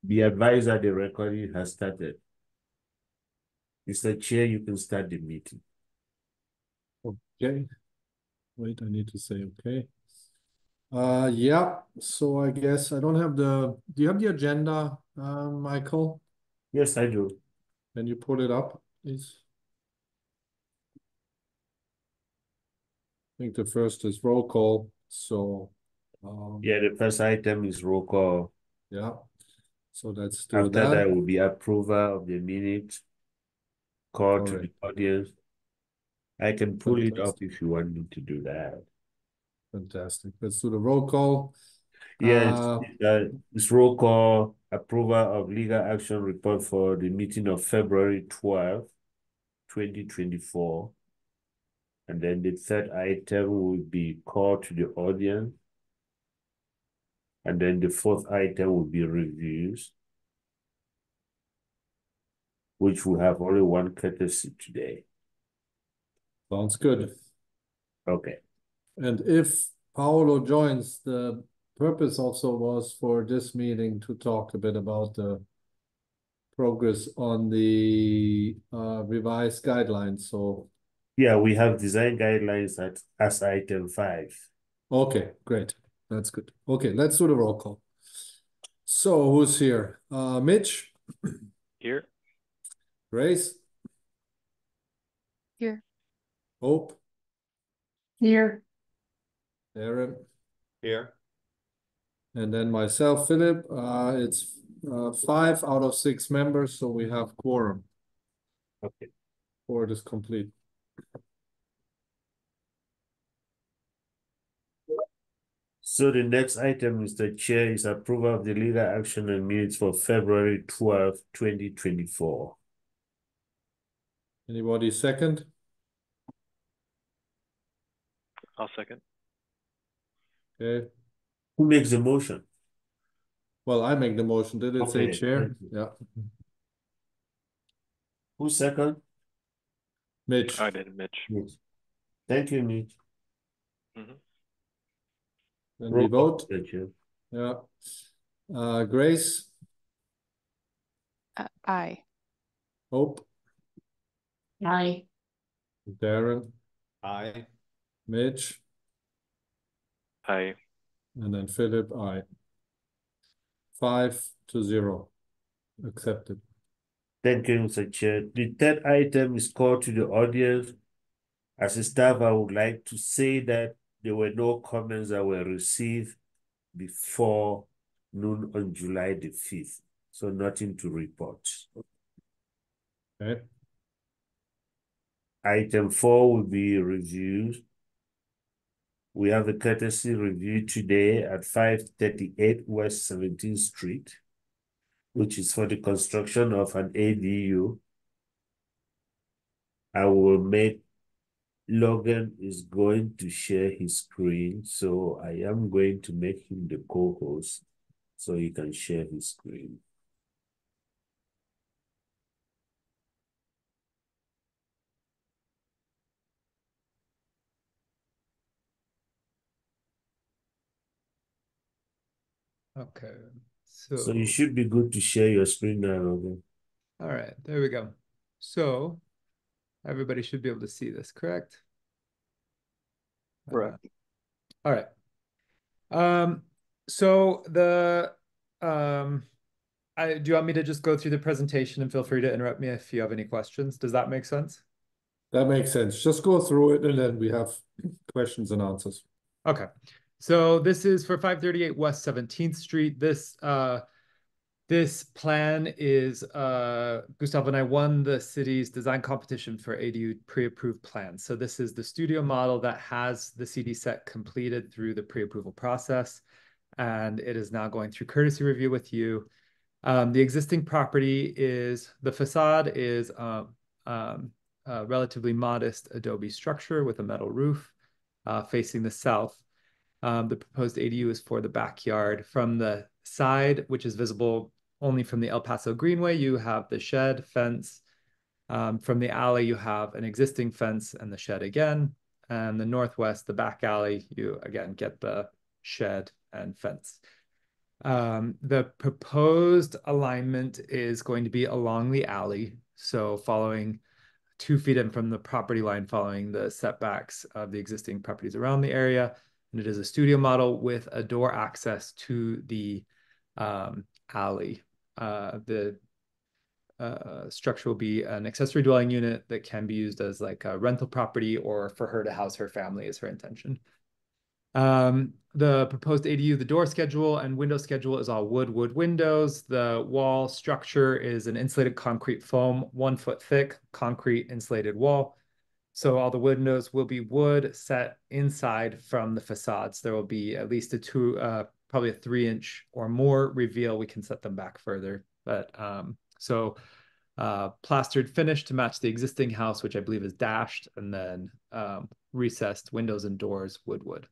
Be advised that the recording has started. Mr. Chair, you can start the meeting. Okay. Wait, I need to say okay. Yeah, so I guess I don't have do you have the agenda, Michael? Yes, I do. Can you pull it up, please? I think the first is roll call, so, Yeah, the first item is roll call. yeah, so let's do After that that. will be approval of the minute, call to the Correct. audience. I can pull it up Fantastic. if you want me to do that. Fantastic. Let's do the roll call. Yes, Uh, it's roll call, approval of legal action report for the meeting of February 12th, 2024. And then the third item will be call to the audience. And then the fourth item will be reviews, which will have only one courtesy today. Sounds good. Okay. And if Paolo joins, the purpose also was for this meeting to talk a bit about the progress on the revised guidelines. So, Yeah, we have design guidelines as item 5. okay, great. That's good. Okay, let's do the roll call. So who's here? Mitch, Here. Grace, Here. Hope, Here. Aaron, Here. and then myself, Philip. It's 5 out of 6 members, so we have quorum. Okay. Board is complete. So the next item, Mr. Chair, is approval of the legal action and minutes for February 12th, 2024. Anybody second? I'll second. Okay. Who makes the motion? Well, I make the motion. Did it say Okay, chair? Yeah. who second? Mitch. I did, Mitch. Mitch. Thank you, Mitch. Mhm. Then we Roll call, vote. Mr. Chair. Yeah. Grace, Aye. Hope, Aye. Darren, Aye. Mitch, Aye. and then Philip, aye. 5-0. Accepted. Thank you, Mr. Chair. The third item is call to the audience. As a staff, I would like to say that there were no comments that were received before noon on July the 5th. So nothing to report. Okay. Item 4 will be reviews. We have a courtesy review today at 538 West 17th Street, which is for the construction of an ADU. I will make Logan is going to share his screen, so I am going to make him the co-host so he can share his screen. Okay, So you should be good to share your screen now, Logan. all right, there we go. So everybody should be able to see this, correct? Correct. All right. So do you want me to just go through the presentation and feel free to interrupt me if you have any questions? Does that make sense? That makes sense. Just go through it and then we have questions and answers. Okay. So this is for 538 West 17th Street. This plan is Gustavo and I won the city's design competition for ADU pre-approved plans. So this is the studio model that has the CD set completed through the pre-approval process, and it is now going through courtesy review with you. The existing property the facade is a relatively modest adobe structure with a metal roof facing the south. The proposed ADU is for the backyard. From the side, which is visible only from the El Paso Greenway, you have the shed fence. From the alley, you have an existing fence and the shed again. And the northwest, the back alley, you again get the shed and fence. The proposed alignment is going to be along the alley, so following 2 feet in from the property line, following the setbacks of the existing properties around the area. And it is a studio model with a door access to the alley. The structure will be an accessory dwelling unit that can be used as like a rental property or for her to house her family is her intention. The proposed ADU, the door schedule and window schedule is all wood windows. The wall structure is an insulated concrete foam, 1 foot thick concrete insulated wall. So all the windows will be wood set inside from the facades. There will be at least probably a 3-inch or more reveal. We can set them back further, but plastered finish to match the existing house, which I believe is dashed, and then recessed windows and doors, wood.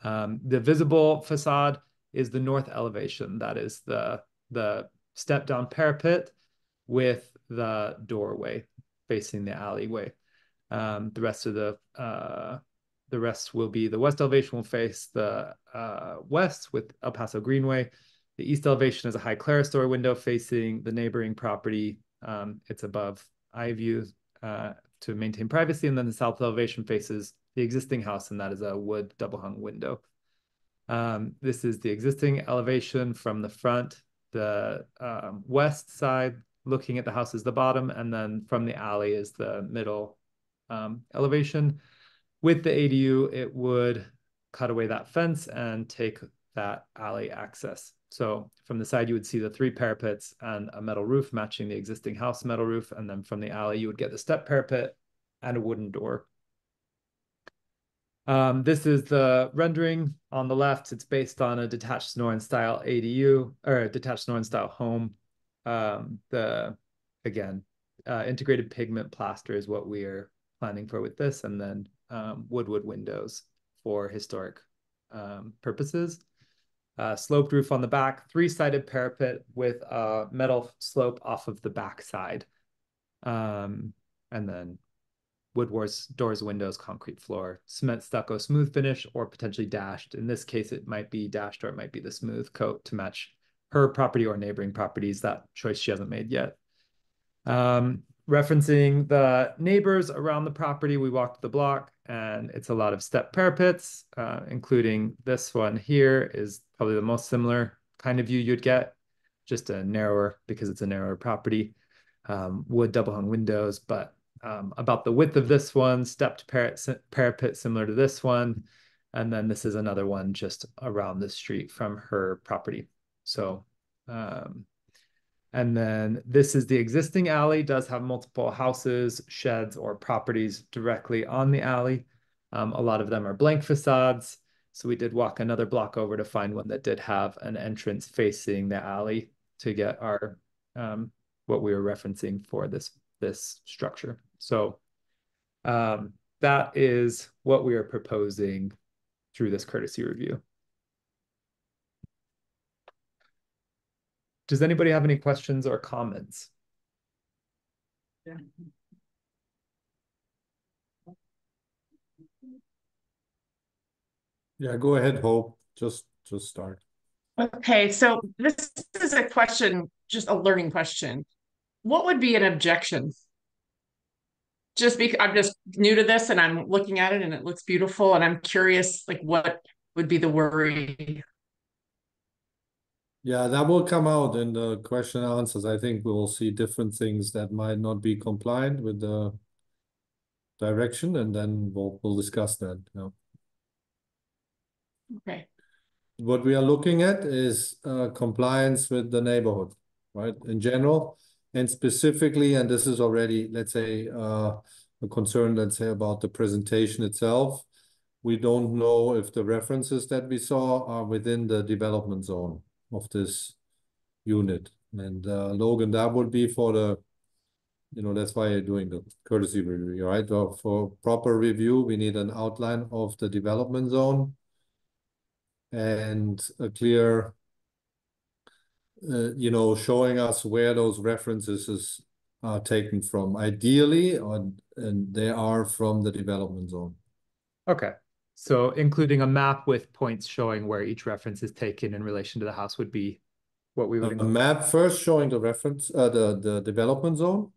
The visible facade is the north elevation. That is the step down parapet with the doorway facing the alleyway. The rest will be the west elevation will face the west with El Paso Greenway. The east elevation is a high clerestory window facing the neighboring property. It's above eye view to maintain privacy, and then the south elevation faces the existing house, and that is a wood double hung window. This is the existing elevation from the front. The west side looking at the house is the bottom, and then from the alley is the middle elevation. With the ADU, it would cut away that fence and take that alley access. So from the side, you would see the 3 parapets and a metal roof matching the existing house metal roof. And then from the alley, you would get the step parapet and a wooden door. This is the rendering on the left. It's based on a detached Sonoran style ADU or a detached Sonoran style home. Integrated pigment plaster is what we are planning for with this, and then wood windows for historic purposes. Sloped roof on the back, 3-sided parapet with a metal slope off of the back side. And then wood doors, windows, concrete floor, cement stucco, smooth finish, or potentially dashed. In this case, it might be dashed or it might be the smooth coat to match her property or neighboring properties. That choice she hasn't made yet. Referencing the neighbors around the property, we walked the block, and it's a lot of step parapets, including this one here is probably the most similar kind of view you'd get, just a narrower, because it's a narrower property. Wood double hung windows, but about the width of this one, stepped parapet similar to this one. And then this is another one just around the street from her property. So, and then this is the existing alley, does have multiple houses, sheds, or properties directly on the alley. A lot of them are blank facades. So we did walk another block over to find one that did have an entrance facing the alley to get our what we were referencing for this structure. So that is what we are proposing through this courtesy review. Does anybody have any questions or comments? Yeah, go ahead, Hope. Just start. Okay, so this is a question, just a learning question. What would be an objection? Just because I'm just new to this and I'm looking at it and it looks beautiful and I'm curious, like what would be the worry? Yeah, that will come out in the question and answers. I think we'll see different things that might not be compliant with the direction, and then we'll discuss that. Yeah. Okay. What we are looking at is compliance with the neighborhood, right? In general, and specifically, and this is already, let's say, a concern, let's say, about the presentation itself. We don't know if the references that we saw are within the development zone of this unit. And Logan, that would be for the, that's why you're doing the courtesy review, right? For proper review, we need an outline of the development zone and a clear, showing us where those references are taken from, ideally, and they are from the development zone. Okay. So including a map with points showing where each reference is taken in relation to the house would be what we would A include. map first showing the reference, the development zone.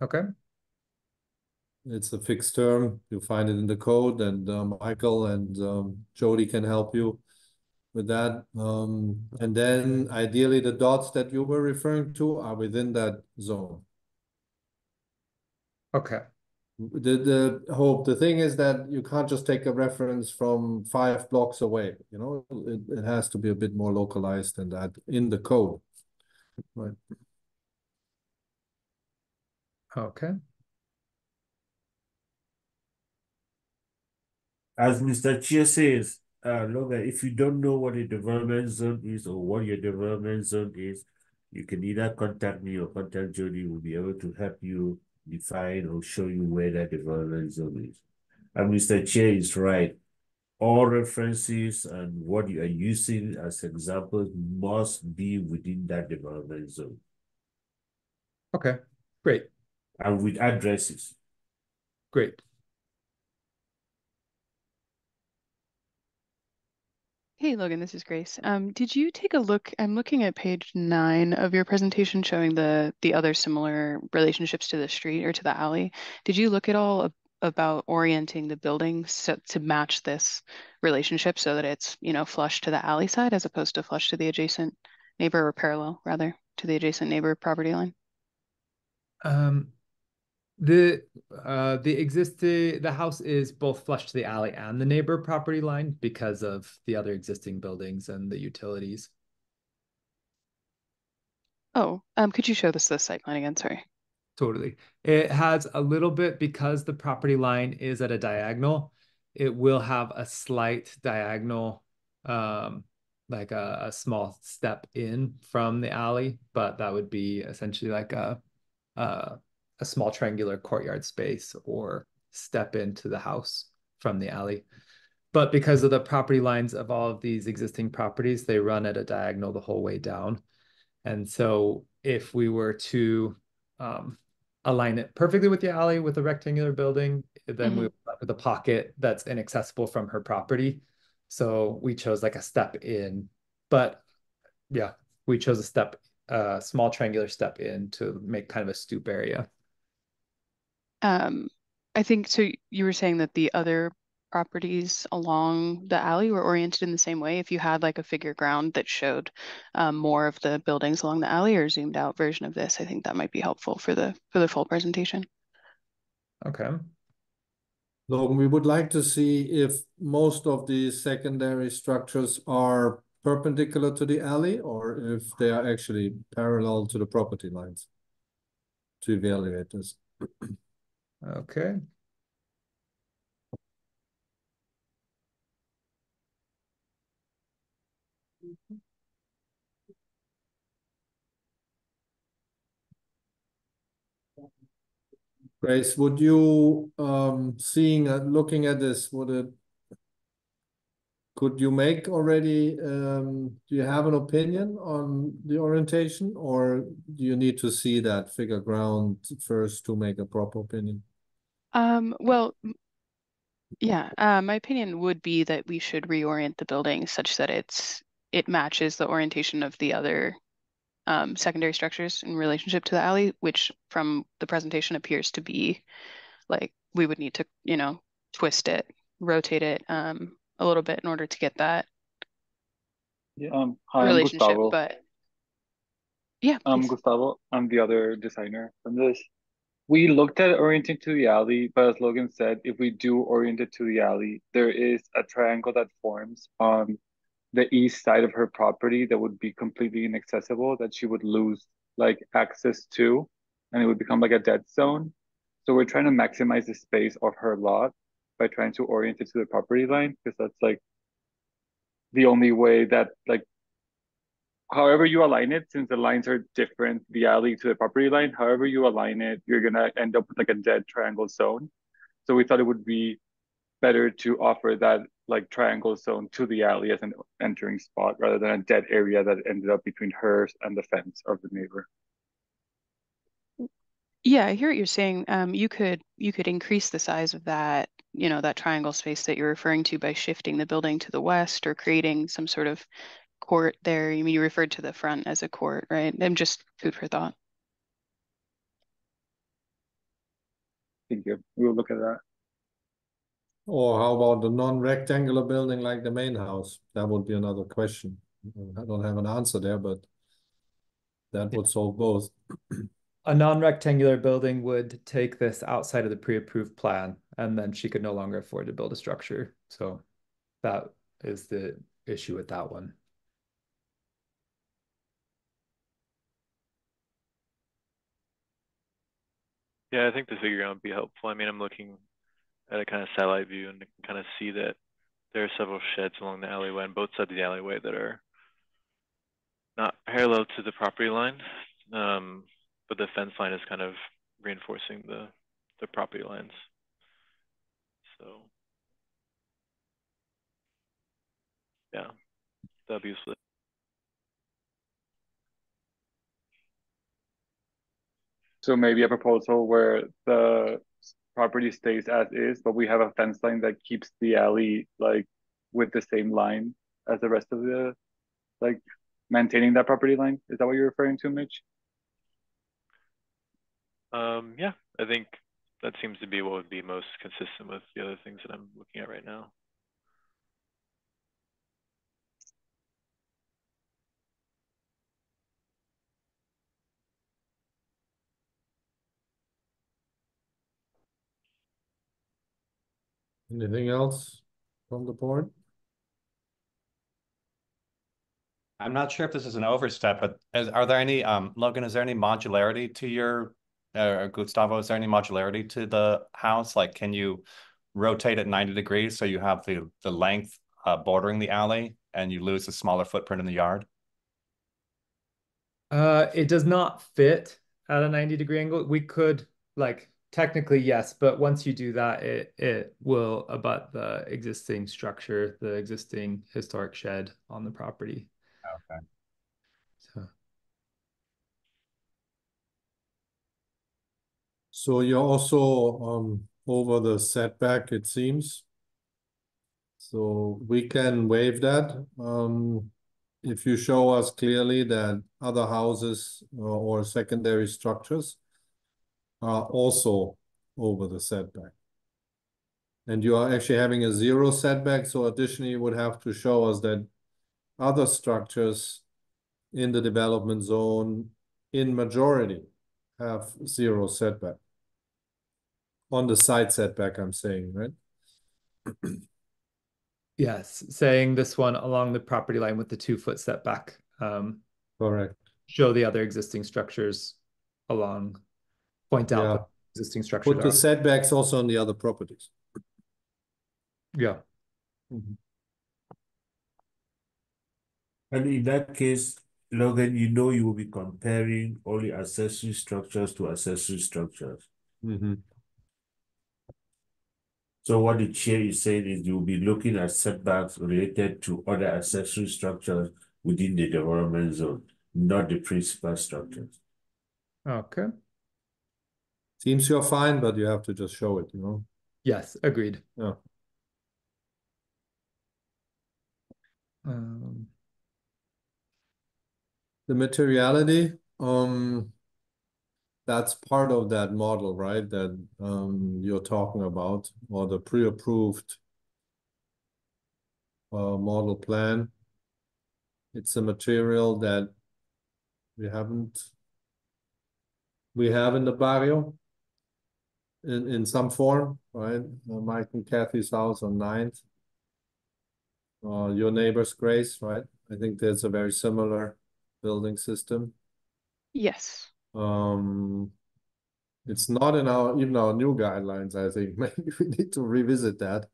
Okay. It's a fixed term. You find it in the code, and Michael and Jody can help you with that. And then ideally the dots that you were referring to are within that zone. Okay. The thing is that you can't just take a reference from 5 blocks away, you know, it has to be a bit more localized than that in the code. Right. Okay. As Mr. Chia says, Logan, if you don't know what a development zone is or what your development zone is, you can either contact me or contact Jody. We'll be able to help you define or show you where that development zone is. And Mr. Chia is right. All references and what you are using as examples must be within that development zone Okay. Great. and with addresses. Great. Hey, Logan, this is Grace. Did you take a look? I'm looking at page 9 of your presentation showing the other similar relationships to the street or to the alley. Did you look at all about orienting the building to match this relationship so that it's, you know, flush to the alley side as opposed to flush to the adjacent neighbor, or parallel rather to the adjacent neighbor property line? The the house is both flush to the alley and the neighbor property line because of the other existing buildings and the utilities. Oh, could you show this site plan again? Sorry. Totally. It has a little bit because the property line is at a diagonal. It will have a slight diagonal, like a small step in from the alley, but that would be essentially like a small triangular courtyard space or step into the house from the alley. But because of the property lines of all of these existing properties, they run at a diagonal the whole way down. And so if we were to align it perfectly with the alley with a rectangular building, then we would have the pocket that's inaccessible from her property. So we chose like a step in, but yeah, we chose a small triangular step in to make kind of a stoop area. I think so. You were saying that the other properties along the alley were oriented in the same way. If you had like a figure ground that showed more of the buildings along the alley or zoomed out version of this, I think that might be helpful for the full presentation. Okay. Logan, we would like to see if most of these secondary structures are perpendicular to the alley or if they are actually parallel to the property lines to evaluate this. Okay. Grace, would you looking at this, could you make already do you have an opinion on the orientation or do you need to see that figure ground first to make a proper opinion? Well, yeah, my opinion would be that we should reorient the building such that it matches the orientation of the other secondary structures in relationship to the alley, which from the presentation appears to be like we would need to, you know, twist it, rotate it a little bit in order to get that Hi, I'm relationship. Gustavo. But yeah, I'm please. Gustavo. I'm the other designer from this. We looked at orienting to the alley, but as Logan said, if we do orient it to the alley, there is a triangle that forms on the east side of her property that would be completely inaccessible, that she would lose like access to, and it would become like a dead zone. So we're trying to maximize the space of her lot by trying to orient it to the property line, because that's like the only way that like however you align it, since the lines are different, the alley to the property line, however you align it, you're gonna end up with like a dead triangle zone. So we thought it would be better to offer that like triangle zone to the alley as an entering spot rather than a dead area that ended up between hers and the fence of the neighbor. Yeah, I hear what you're saying. You could increase the size of that that triangle space that you're referring to by shifting the building to the west or creating some sort of court there. You mean you referred to the front as a court, right? I'm just food for thought. Thank you. We will look at that. Or how about the non-rectangular building like the main house? That would be another question. I don't have an answer there, but that would solve both. A non-rectangular building would take this outside of the pre-approved plan, and then she could no longer afford to build a structure. So that is the issue with that one. Yeah, I think the figure out would be helpful. I mean, I'm looking at a kind of satellite view and I can kind of see that there are several sheds along the alleyway on both sides of the alleyway that are not parallel to the property line, but the fence line is kind of reinforcing the property lines. So yeah, that'd be useful. So maybe a proposal where the property stays as is, but we have a fence line that keeps the alley like with the same line as the rest of the, like maintaining that property line. Is that what you're referring to, Mitch? Yeah, I think that seems to be what would be most consistent with the other things that I'm looking at right now. Anything else from the board? I'm not sure if this is an overstep, but are there any, Logan, is there any modularity to your, Gustavo, is there any modularity to the house? Like, can you rotate it 90 degrees so you have the length bordering the alley and you lose a smaller footprint in the yard? It does not fit at a 90-degree angle. We could, like, technically, yes, but once you do that, it will abut the existing structure, the existing historic shed on the property. Okay. So you're also over the setback, it seems. So we can waive that. If you show us clearly that other houses or secondary structures are also over the setback. And you are actually having a 0 setback, so additionally you would have to show us that other structures in the development zone in majority have 0 setback. On the side setback, I'm saying, right? Yes, saying this one along the property line with the 2-foot setback. Correct. Show the other existing structures along, point out the existing structures. Put the setbacks also on the other properties. Yeah. Mm-hmm. And in that case, Logan, you will be comparing only accessory structures to accessory structures. Mm-hmm. So what the chair is saying is you'll be looking at setbacks related to other accessory structures within the development zone, not the principal structures. Okay. Seems you're fine, but you have to just show it, Yes, agreed. Yeah. The materiality, that's part of that model, right? That you're talking about, or the pre-approved model plan. It's a material that we have in the barrio in some form, right? Mike and Kathy's house on 9th. Your neighbor's Grace, right? I think there's a very similar building system. Yes. It's not in even our new guidelines, I think. Maybe we need to revisit that.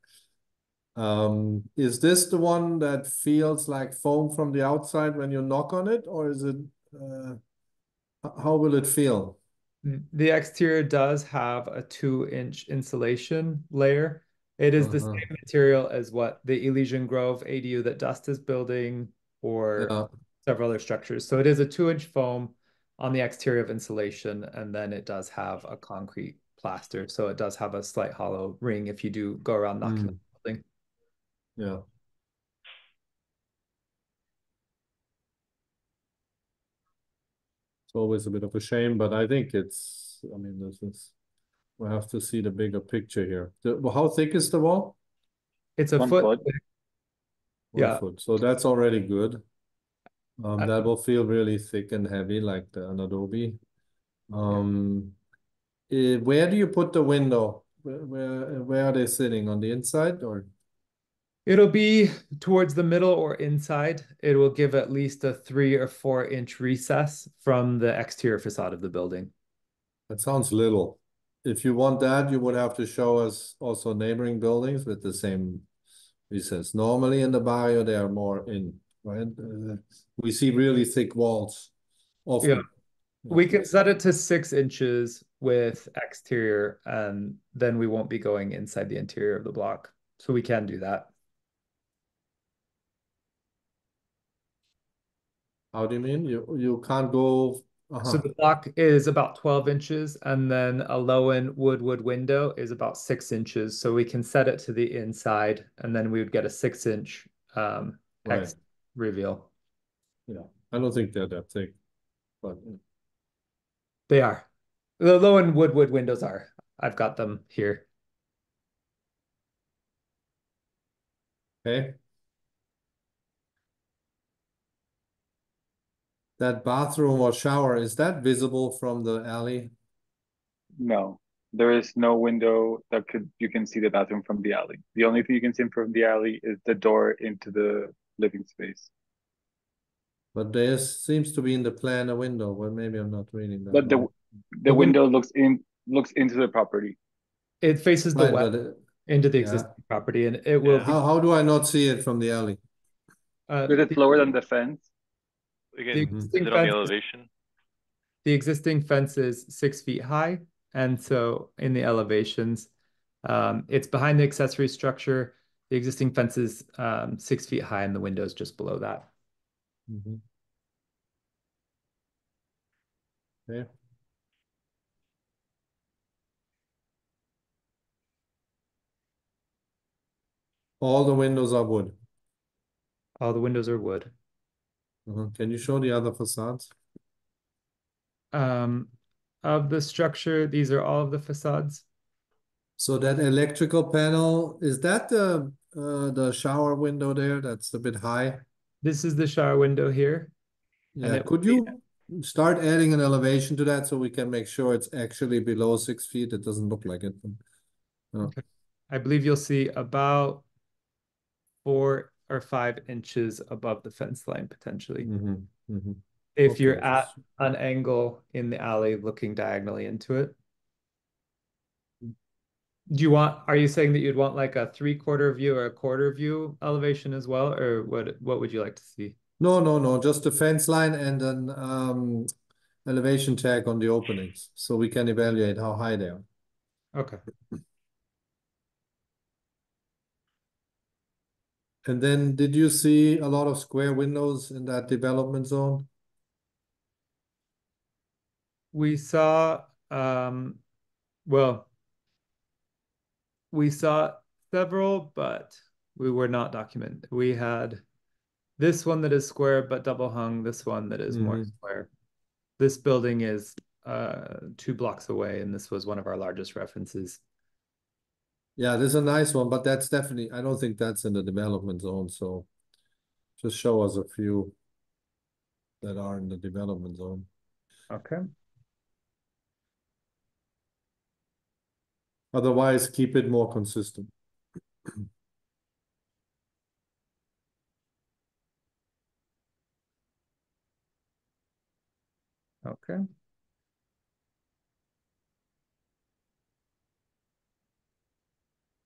Is this the one that feels like foam from the outside when you knock on it, or is it, how will it feel? The exterior does have a 2-inch insulation layer. It is the same material as what the Elysian Grove ADU that Dust is building or several other structures. So it is a 2-inch foam on the exterior of insulation, and then it does have a concrete plaster, so it does have a slight hollow ring if you do go around knocking the building. Yeah. It's always a bit of a shame, but I think it's, I mean, we'll have to see the bigger picture here. Well, how thick is the wall? It's a 1 foot. foot. 1 Yeah. foot. So that's already good. That will feel really thick and heavy like the Adobe. Where do you put the window? Where are they sitting? On the inside or? It'll be towards the middle or inside. It will give at least a 3 or 4 inch recess from the exterior facade of the building. That sounds little. If you want that, you would have to show us also neighboring buildings with the same recess. Normally in the barrio, they are more in, right? We see really thick walls Yeah. often. We can set it to 6 inches with exterior, and then we won't be going inside the interior of the block. So we can do that. How do you mean? You can't go. So the block is about 12 inches, and then a low-end wood window is about 6 inches. So we can set it to the inside, and then we would get a 6-inch Right. X reveal. Yeah, I don't think they're that thick, but They are. The low-end wood windows are. I've got them here. okay. That bathroom or shower, is that visible from the alley? No, there is no window that you can see the bathroom from the alley. The only thing you can see from the alley is the door into the living space. But there seems to be in the plan a window. Well, maybe I'm not reading that But right. the window looks into the property. It faces the Right, west but into the yeah. existing property, and it will be How do I not see it from the alley? Because it's lower than the fence. Again, existing is it on the fence elevation? the existing fence is 6 feet high, and so in the elevations, it's behind the accessory structure. The existing fence is 6 feet high, and the windows just below that. Okay. All the windows are wood. All the windows are wood. Can you show the other facades? Of the structure, these are all of the facades. So that electrical panel, is that the shower window there? That's a bit high. This is the shower window here. Yeah, could you start adding an elevation to that so we can make sure it's actually below 6 feet? It doesn't look like it. Okay. I believe you'll see about 4 or 5 inches above the fence line potentially. If Okay, you're at an angle in the alley looking diagonally into it. Are you saying that you'd want like a 3/4 view or a quarter view elevation as well? Or what would you like to see? No, just the fence line and an elevation tag on the openings so we can evaluate how high they are. Okay. And then did you see a lot of square windows in that development zone? We saw well, we saw several, but we were not documented. We had this one that is square but double hung, this one that is more square. This building is 2 blocks away, and this was one of our largest references. Yeah, this is a nice one, but that's definitely, I don't think that's in the development zone. So just show us a few that are in the development zone. Okay. Otherwise, keep it more consistent. Okay.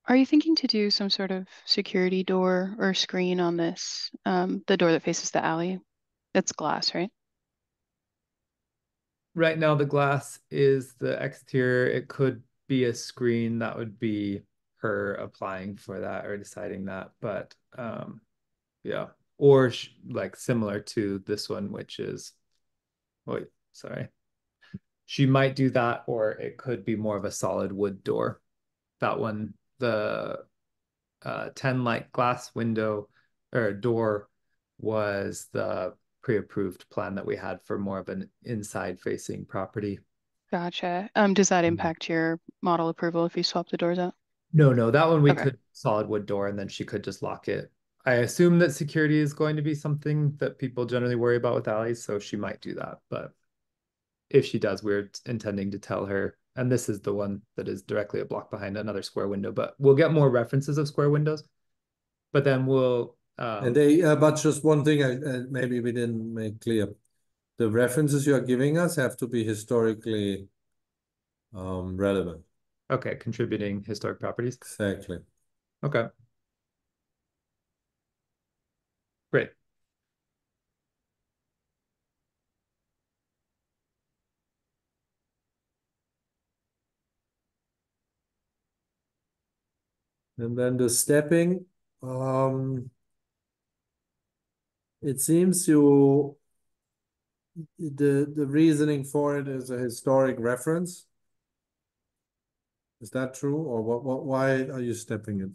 Are you thinking to do some sort of security door or screen on this, the door that faces the alley? It's glass, right? Right now, the glass is the exterior. It could be a screen. That would be her applying for that or deciding that. But yeah, or like similar to this one, which is, wait, sorry. She might do that, or it could be more of a solid wood door. That one, the 10 light glass window or door was the pre-approved plan that we had for more of an inside facing property. Gotcha. Does that impact your model approval if you swap the doors out? No, that one we Okay. could solid wood door and then she could just lock it. I assume that security is going to be something that people generally worry about with alleys, so she might do that. But if she does, we're intending to tell her, and this is the one that is directly a block behind another square window, but we'll get more references of square windows. But then we'll And they, but just one thing, maybe we didn't make clear. The references you are giving us have to be historically relevant. okay, contributing historic properties. Exactly. Okay. Great. And then the stepping, it seems the reasoning for it is a historic reference. Is that true, or why are you stepping it?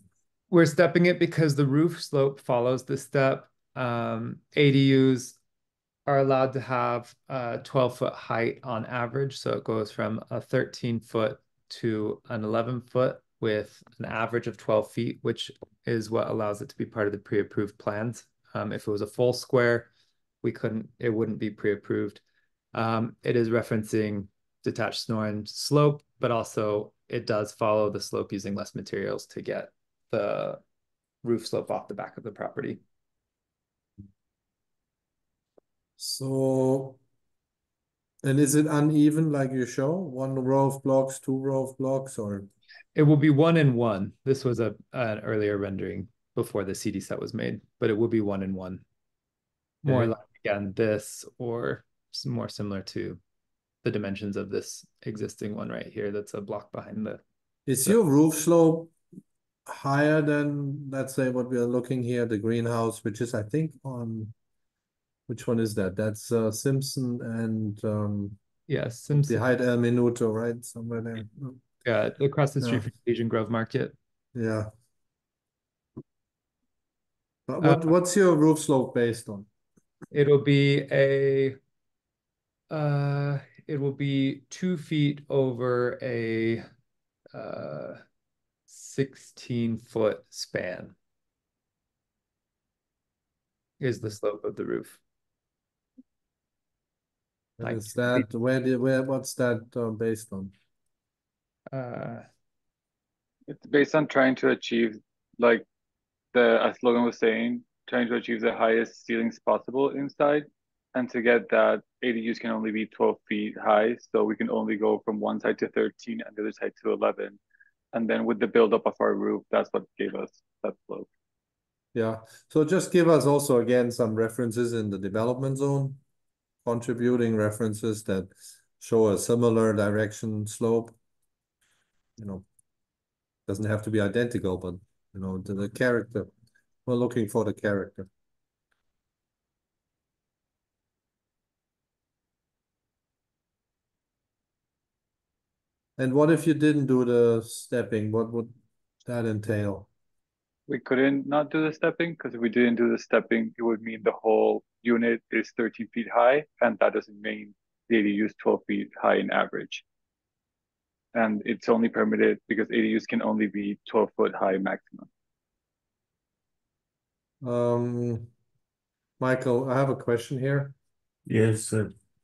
We're stepping it because the roof slope follows the step. ADUs are allowed to have a 12-foot height on average. So it goes from a 13-foot to an 11-foot with an average of 12 feet, which is what allows it to be part of the pre-approved plans. If it was a full square, it wouldn't be pre-approved. It is referencing detached snoring slope, but also it does follow the slope using less materials to get the roof slope off the back of the property. So, and is it uneven like you show? One row of blocks, two row of blocks, or? It will be 1 in 1. This was an earlier rendering before the CD set was made, but it will be 1 in 1. More Okay. like, again, this or more similar to the dimensions of this existing one right here that's a block behind the. Is your roof slope higher than, let's say, what we are looking here, the greenhouse, which is, I think, on, which one is that? That's Simpson and Yes, Simpson. behind El Minuto, right? Somewhere there. Yeah, across the street Yeah. from Asian Grove Market. Yeah. But what's your roof slope based on? It'll be it will be 2 feet over a 16-foot span is the slope of the roof. And Like is that what's that based on? It's based on trying to achieve, like as Logan was saying, trying to achieve the highest ceilings possible inside. And to get that, ADUs can only be 12 feet high. So we can only go from one side to 13 and the other side to 11. And then with the buildup of our roof, that's what gave us that slope. Yeah. So just give us also again some references in the development zone, contributing references that show a similar direction slope. You know, doesn't have to be identical, but you know, the character. We're looking for the character. And what if you didn't do the stepping? What would that entail? We couldn't not do the stepping because if we didn't do the stepping, it would mean the whole unit is 13 feet high, and that doesn't mean the ADU is 12 feet high in average. And it's only permitted because ADUs can only be 12-foot high maximum. Michael, I have a question here. Yes,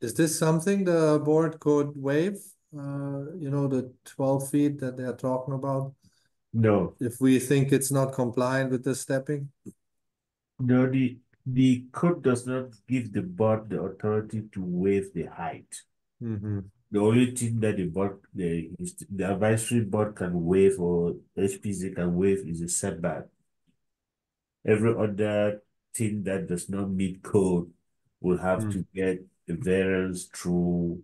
Is this something the board could waive? You know, the 12 feet that they're talking about? no, If we think it's not compliant with the stepping? no, the code does not give the board the authority to waive the height. Mm-hmm. The only thing that the advisory board can waive or HPC can waive is a setback. Every other thing that does not meet code will have to get a variance through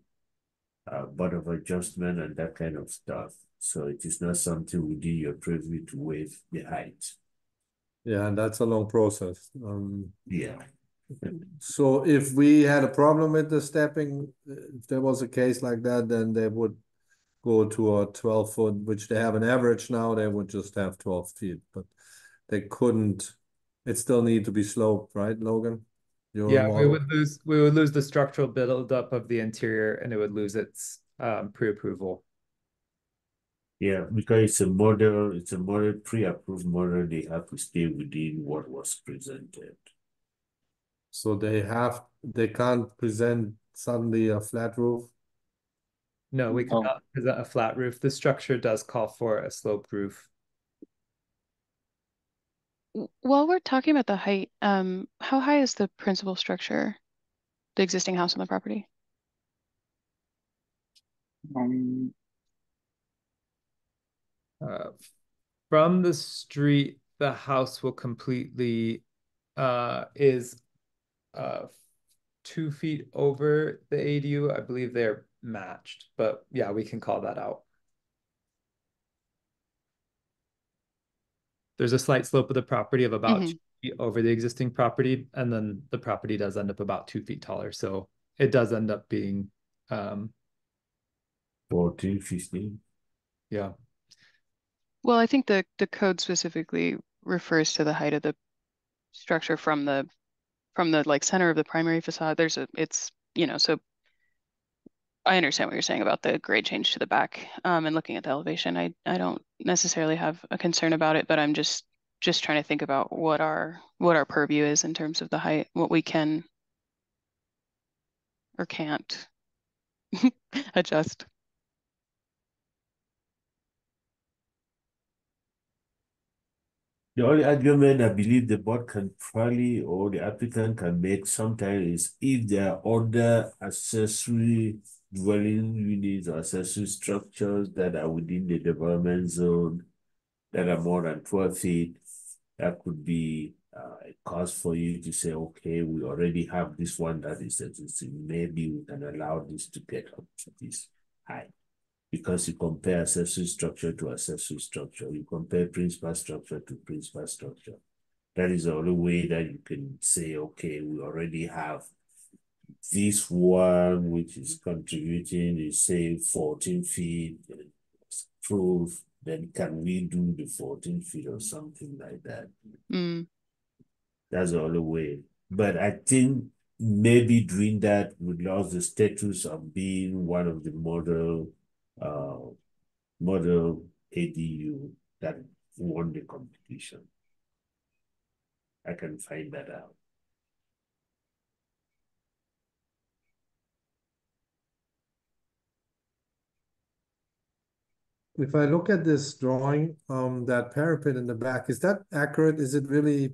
board of adjustment and that kind of stuff. So it is not something within your purview to waive the height. Yeah, and that's a long process. Yeah. So if we had a problem with the stepping, if there was a case like that, then they would go to a 12-foot, which they have an average now, they would just have 12 feet, but they couldn't, it still need to be sloped, right, Logan? Your Yeah, we model? would lose the structural buildup of the interior and it would lose its pre-approval. Yeah, because it's a model, pre-approved model, they have to stay within what was presented. So they can't present suddenly a flat roof? No, we No. cannot present a flat roof. The structure does call for a sloped roof. While we're talking about the height, how high is the principal structure, the existing house on the property? From the street, the house will completely is 2 feet over the ADU. I believe they're matched, but yeah, we can call that out. There's a slight slope of the property of about 2 feet over the existing property, and then the property does end up about 2 feet taller. So it does end up being 14, 15. Yeah. Well, I think the code specifically refers to the height of the structure from the like center of the primary facade. It's, so I understand what you're saying about the grade change to the back. And looking at the elevation, I don't necessarily have a concern about it, but I'm just trying to think about what our purview is in terms of the height, what we can or can't adjust. The only argument I believe the board can probably, or the applicant can make sometimes, is if there are other accessory dwelling units or accessory structures that are within the development zone that are more than 12 feet, that could be a cause for you to say, okay, we already have this one that is existing. Maybe we can allow this to get up to this height. Because you compare accessory structure to accessory structure, you compare principal structure to principal structure. That is the only way that you can say, okay, we already have this one, which is contributing, is say 14 feet, proof, then can we do the 14 feet or something like that? That's the only way. But I think maybe doing that would lose the status of being one of the model ADU that won the competition. I can find that out. If I look at this drawing, that parapet in the back, is that accurate? Is it really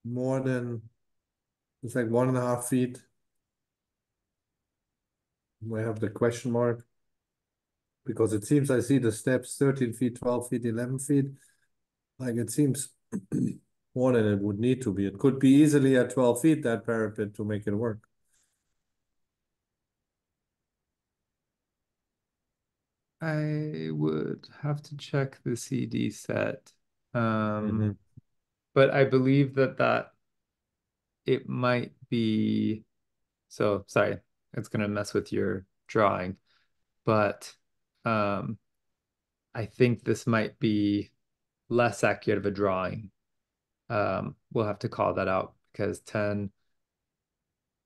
more than, it's like 1.5 feet? We have the question mark. Because it seems I see the steps 13 feet, 12 feet, 11 feet. Like it seems more than it would need to be. It could be easily at 12 feet, that parapet, to make it work. I would have to check the CD set. But I believe that it might be, so sorry, it's gonna mess with your drawing, but I think this might be less accurate of a drawing. We'll have to call that out because 10,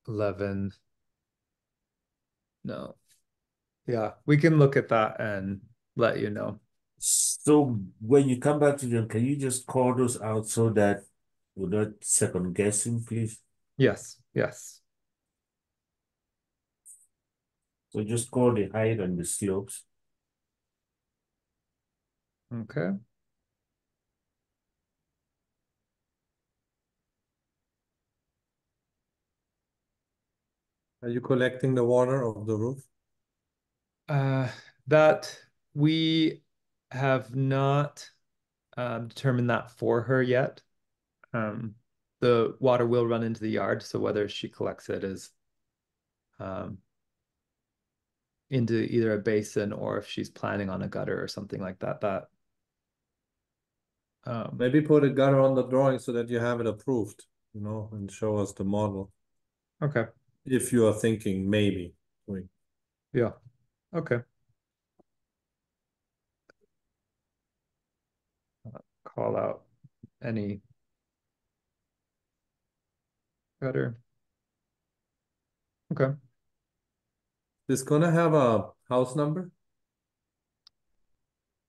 11, no. Yeah, we can look at that and let you know. So when you come back to them, can you just call those out so that we're not second guessing, please? Yes, yes. So just call the height and the slopes. Okay. Are you collecting the water of the roof? That we have not determined that for her yet. The water will run into the yard, so whether she collects it is into either a basin or if she's planning on a gutter or something like that. Maybe put a gutter on the drawing so that you have it approved, and show us the model. Okay. if you are thinking maybe. Yeah. Okay. Call out any gutter. Okay. It's gonna have a house number?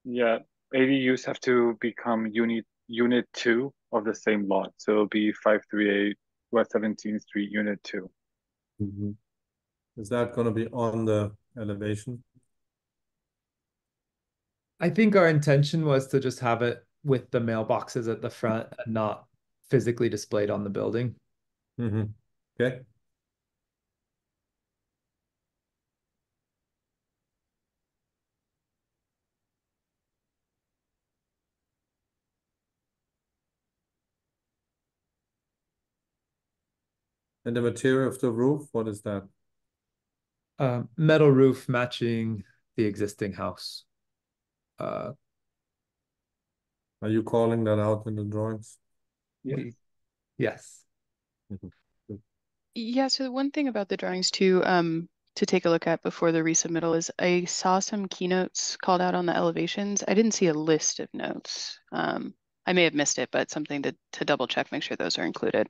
Yeah, ADUs have to become unit 2 of the same lot. So it'll be 538 West 17th Street, unit 2. Is that gonna be on the elevation? I think our intention was to just have it with the mailboxes at the front and not physically displayed on the building. Okay. And the material of the roof, what is that? Metal roof matching the existing house. Are you calling that out in the drawings? Yes. Yes. Yeah, so one thing about the drawings too, to take a look at before the resubmittal is I saw some keynotes called out on the elevations. I didn't see a list of notes. I may have missed it, but something to double check, make sure those are included.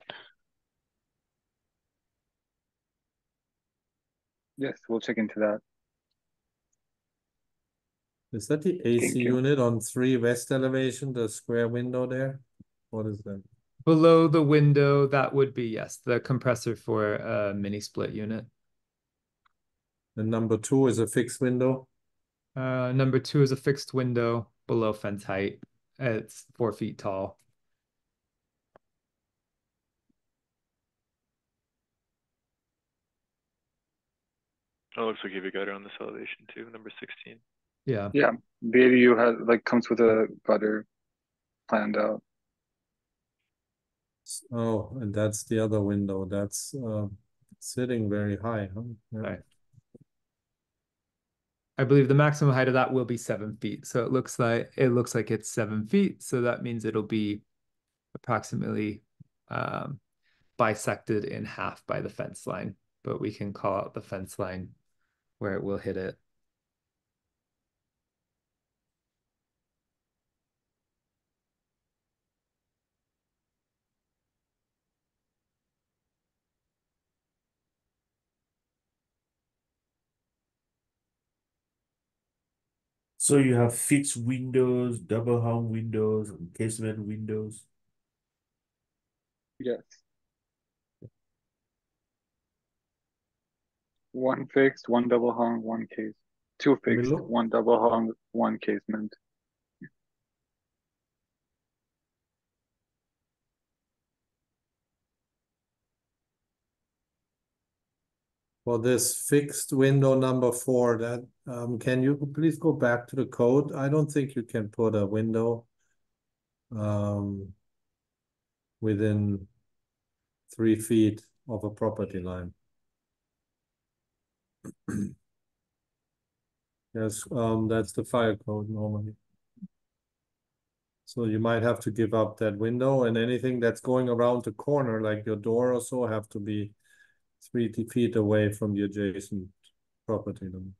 Yes, we'll check into that. Is that the AC Thank you. unit on 3 west elevation, the square window there? What is that? Below the window, that would be, yes, the compressor for a mini split unit. And number 2 is a fixed window? Number 2 is a fixed window below fence height. It's 4 feet tall. Oh, it looks like you have a gutter on this elevation too, number 16. Yeah. Yeah, the ADU has comes with a gutter planned out. Oh, and that's the other window. That's sitting very high, huh? Yeah. Right. I believe the maximum height of that will be 7 feet. So it looks like it's 7 feet. So that means it'll be approximately bisected in half by the fence line, but we can call out the fence line where it will hit it. So you have fixed windows, double hung windows, and casement windows. Yes. One fixed, one double hung, one case. Two Let me fixed, look. one double hung, one casement. For this fixed window number 4, that can you please go back to the code? I don't think you can put a window within 3 feet of a property line. Yes, that's the fire code normally. So you might have to give up that window, and anything that's going around the corner, like your door or so, have to be 3 feet away from the adjacent property line.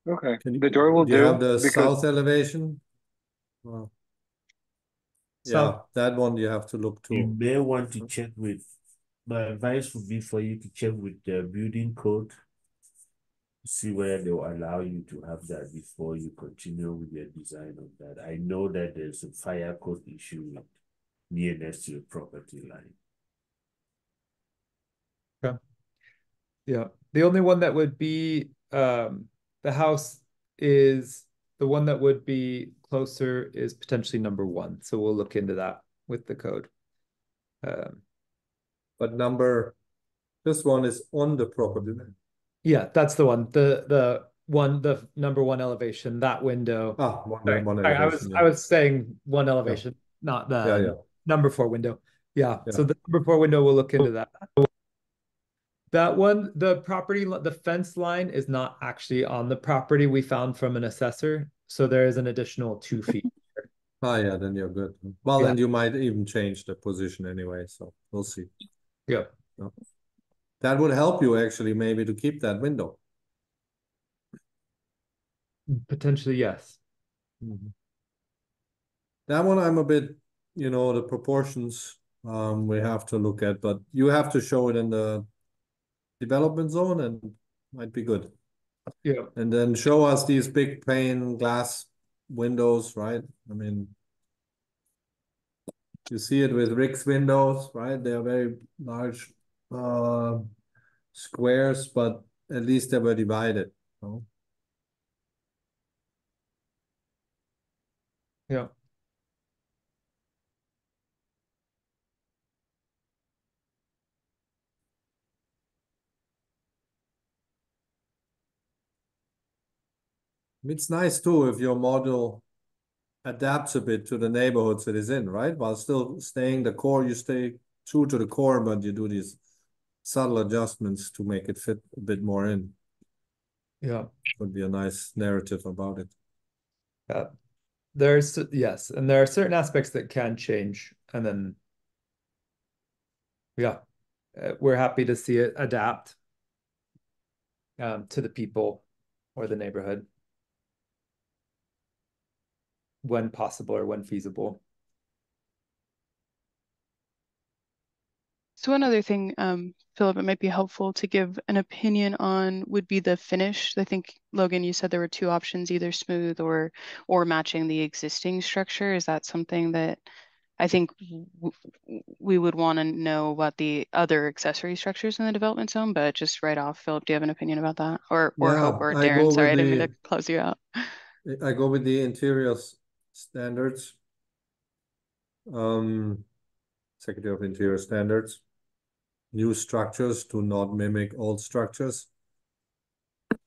Okay, Can the door will do you have do the because south elevation? Well, yeah, that one you have to look You to. may want to check with, my advice would be for you to check with the building code, see where they will allow you to have that before you continue with your design of that. I know that there's a fire code issue with nearness to the property line. Okay. Yeah. The only one that would be the house is the one that would be closer is potentially number 1. So we'll look into that with the code. But this one is on the property line. Yeah, that's the one. The number 1 elevation, that window. One Sorry, elevation. I was saying 1 elevation, not the number 4 window. Yeah. So the number 4 window, we'll look into that. That one, the fence line is not actually on the property we found from an assessor. So there is an additional 2 feet. Ah, yeah, then you're good. Well, Yeah. and you might even change the position anyway, so we'll see. Yeah. That would help you actually maybe to keep that window. Potentially, yes. That one I'm a bit, the proportions we have to look at, but you have to show it in the development zone and might be good. Yeah. And then show us these big pane glass windows, right? I mean, you see it with Rick's windows, right? They are very large squares, but at least they were divided. Yeah. It's nice too if your model adapts a bit to the neighborhoods it is in, right? While still staying the core, you stay true to the core, but you do these subtle adjustments to make it fit a bit more in. Yeah. Would be a nice narrative about it. Yeah. Yes, and there are certain aspects that can change, and then yeah, we're happy to see it adapt to the people or the neighborhood when possible or when feasible. So one other thing, Philip, it might be helpful to give an opinion on would be the finish. I think, Logan, you said there were two options, either smooth or matching the existing structure. Is that something that I think we would want to know about the other accessory structures in the development zone, but just right off, Philip, do you have an opinion about that? Or Hope Yeah, or I Darren, go sorry, with I didn't mean the to close you out. I go with the interior standards. Secretary of Interior standards. New structures to not mimic old structures,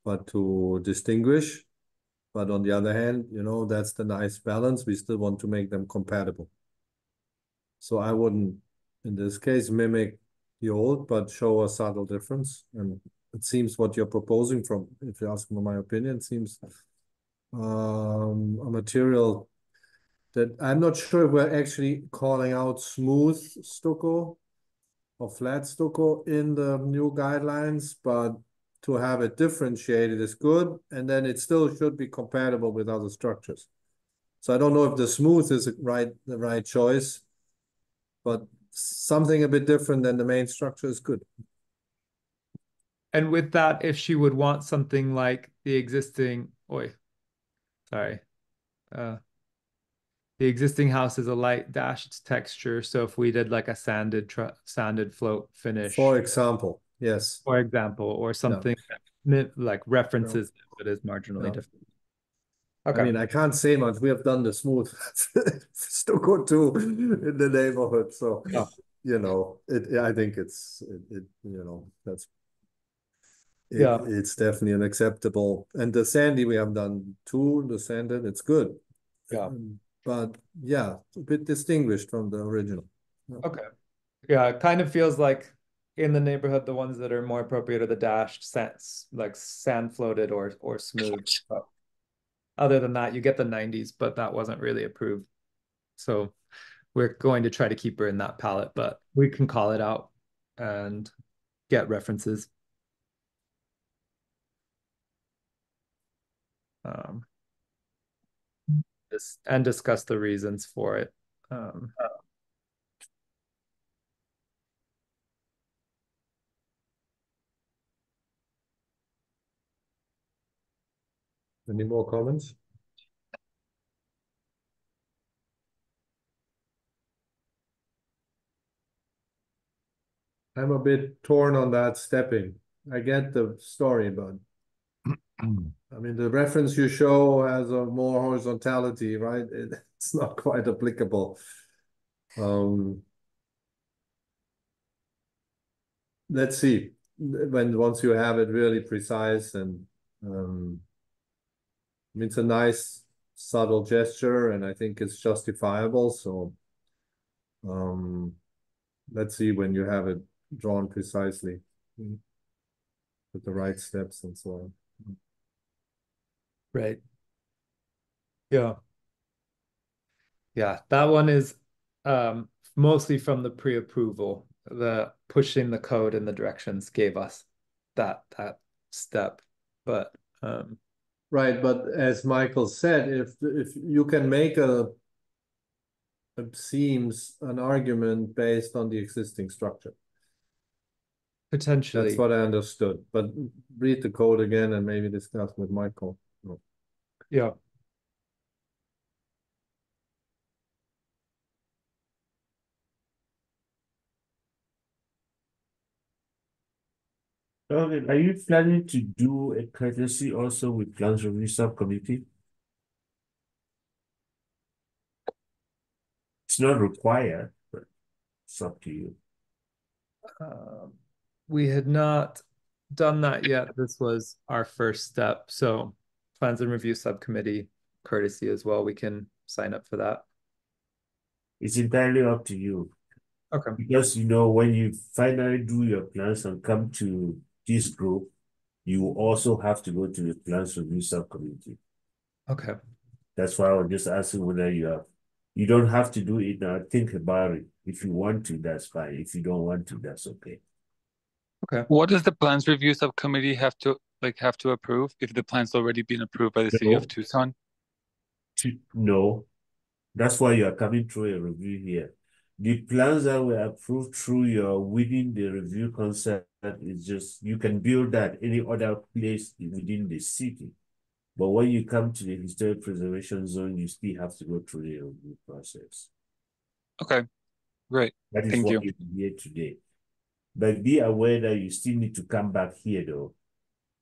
but to distinguish. But on the other hand, that's the nice balance. We still want to make them compatible. So I wouldn't, in this case, mimic the old, but show a subtle difference. And it seems what you're proposing from, if you ask for my opinion, seems a material that I'm not sure if we're actually calling out smooth stucco or flat stucco in the new guidelines, but to have it differentiated is good. And then it still should be compatible with other structures. So I don't know if the smooth is the right choice, but something a bit different than the main structure is good. And with that, if she would want something like the existing, sorry, the existing house is a light dashed texture. So if we did like a sanded float finish, For example, yes. for example, or something like references that is marginally different. Okay. I mean, I can't say much. We have done the smooth stucco too in the neighborhood. So, I think it's it's definitely an acceptable. And the sandy we have done too, the sanded, it's good. Yeah. But yeah, a bit distinguished from the original. Okay. Yeah, it kind of feels like in the neighborhood, the ones that are more appropriate are the dashed like sand floated or smooth. But other than that, you get the 90s, but that wasn't really approved. So we're going to try to keep her in that palette, but we can call it out and get references. And discuss the reasons for it. Any more comments? I'm a bit torn on that stepping. I get the story, but I mean, the reference you show has a more horizontality, right? It's not quite applicable. Let's see once you have it really precise and I mean, it's a nice subtle gesture and I think it's justifiable. So let's see when you have it drawn precisely with the right steps and so on. Right. Yeah. Yeah, that one is mostly from the pre-approval. The pushing the code in the directions gave us that step. But Right, but as Michael said, if you can make it seems an argument based on the existing structure. potentially, That's what I understood, but read the code again and maybe discuss with Michael. yeah. Okay, are you planning to do a courtesy also with plans review subcommittee? It's not required, but it's up to you. We had not done that yet. This was our first step. So plans and review subcommittee courtesy as well. We can sign up for that. It's entirely up to you. Okay. Because when you finally do your plans and come to this group, you also have to go to the plans review subcommittee. Okay. That's why I was just asking whether you don't have to do it now. Think about it. If you want to, that's fine. If you don't want to, that's okay. Okay. What does the plans review subcommittee have to approve if the plan's already been approved by the city No. of Tucson? No, that's why you are coming through a review here. The plans that were approved through your within the review concept is just you can build that any other place within the city. But when you come to the historic preservation zone, you still have to go through the review process. Okay, great. That is Thank what you. you're here today. But be aware that you still need to come back here though.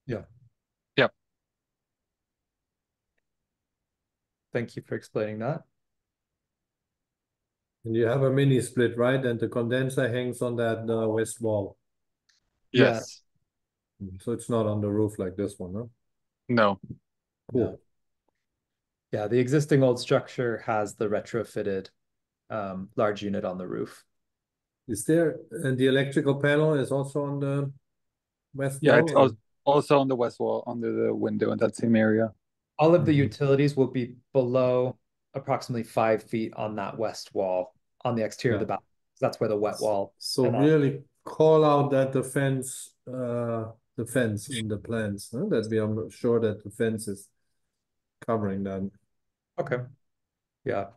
Yeah. Yep. Thank you for explaining that. And you have a mini split, right? And the condenser hangs on that west wall. Yes. So it's not on the roof like this one, huh? No. Cool. Yeah, the existing old structure has the retrofitted large unit on the roof. And the electrical panel is also on the west Yeah, wall? it's also on the west wall under the window in that same area. All of the utilities will be below approximately 5 feet on that west wall on the exterior of the bathroom. That's where the wet wall. So really call out that the fence in the plans, huh? That we are sure that the fence is covering that. Okay. Yeah.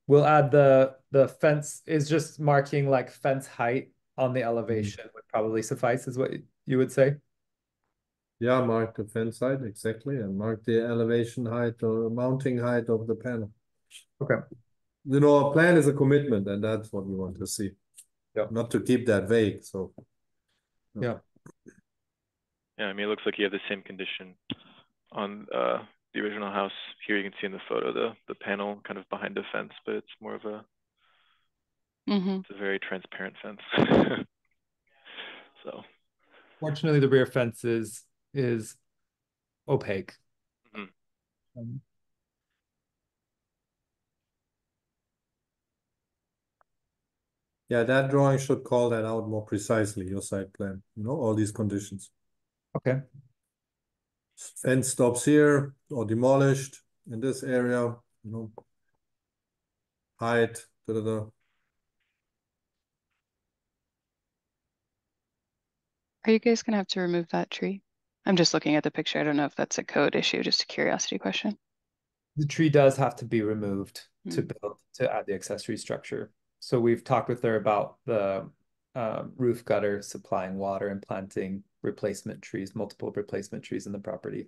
We'll add the fence is just marking like fence height on the elevation would probably suffice, is what you would say. Yeah, mark the fence height exactly, and mark the elevation height or mounting height of the panel. Okay. A plan is a commitment, and that's what we want to see. Yeah. Not to keep that vague. So. Yeah. Yeah, I mean, it looks like you have the same condition on the original house. Here you can see in the photo the panel kind of behind the fence, but it's more of it's a very transparent fence. So. Fortunately, the rear fence is opaque. Yeah, that drawing should call that out more precisely, your site plan, all these conditions. Okay. Fence stops here or demolished in this area, height, Are you guys gonna have to remove that tree? I'm just looking at the picture. I don't know if that's a code issue, just a curiosity question. The tree does have to be removed to add the accessory structure. So we've talked with her about the roof gutter supplying water and planting replacement trees, multiple replacement trees in the property.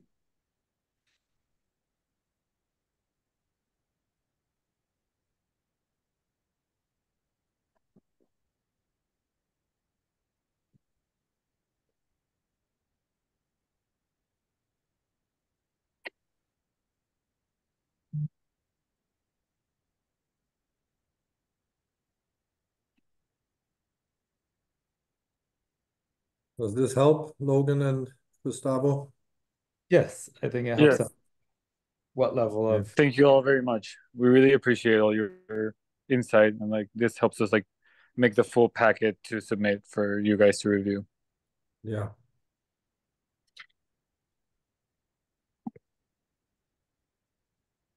Does this help, Logan and Gustavo? Yes, I think it helps out. What level of Thank you all very much. We really appreciate all your insight, and this helps us make the full packet to submit for you guys to review. Yeah.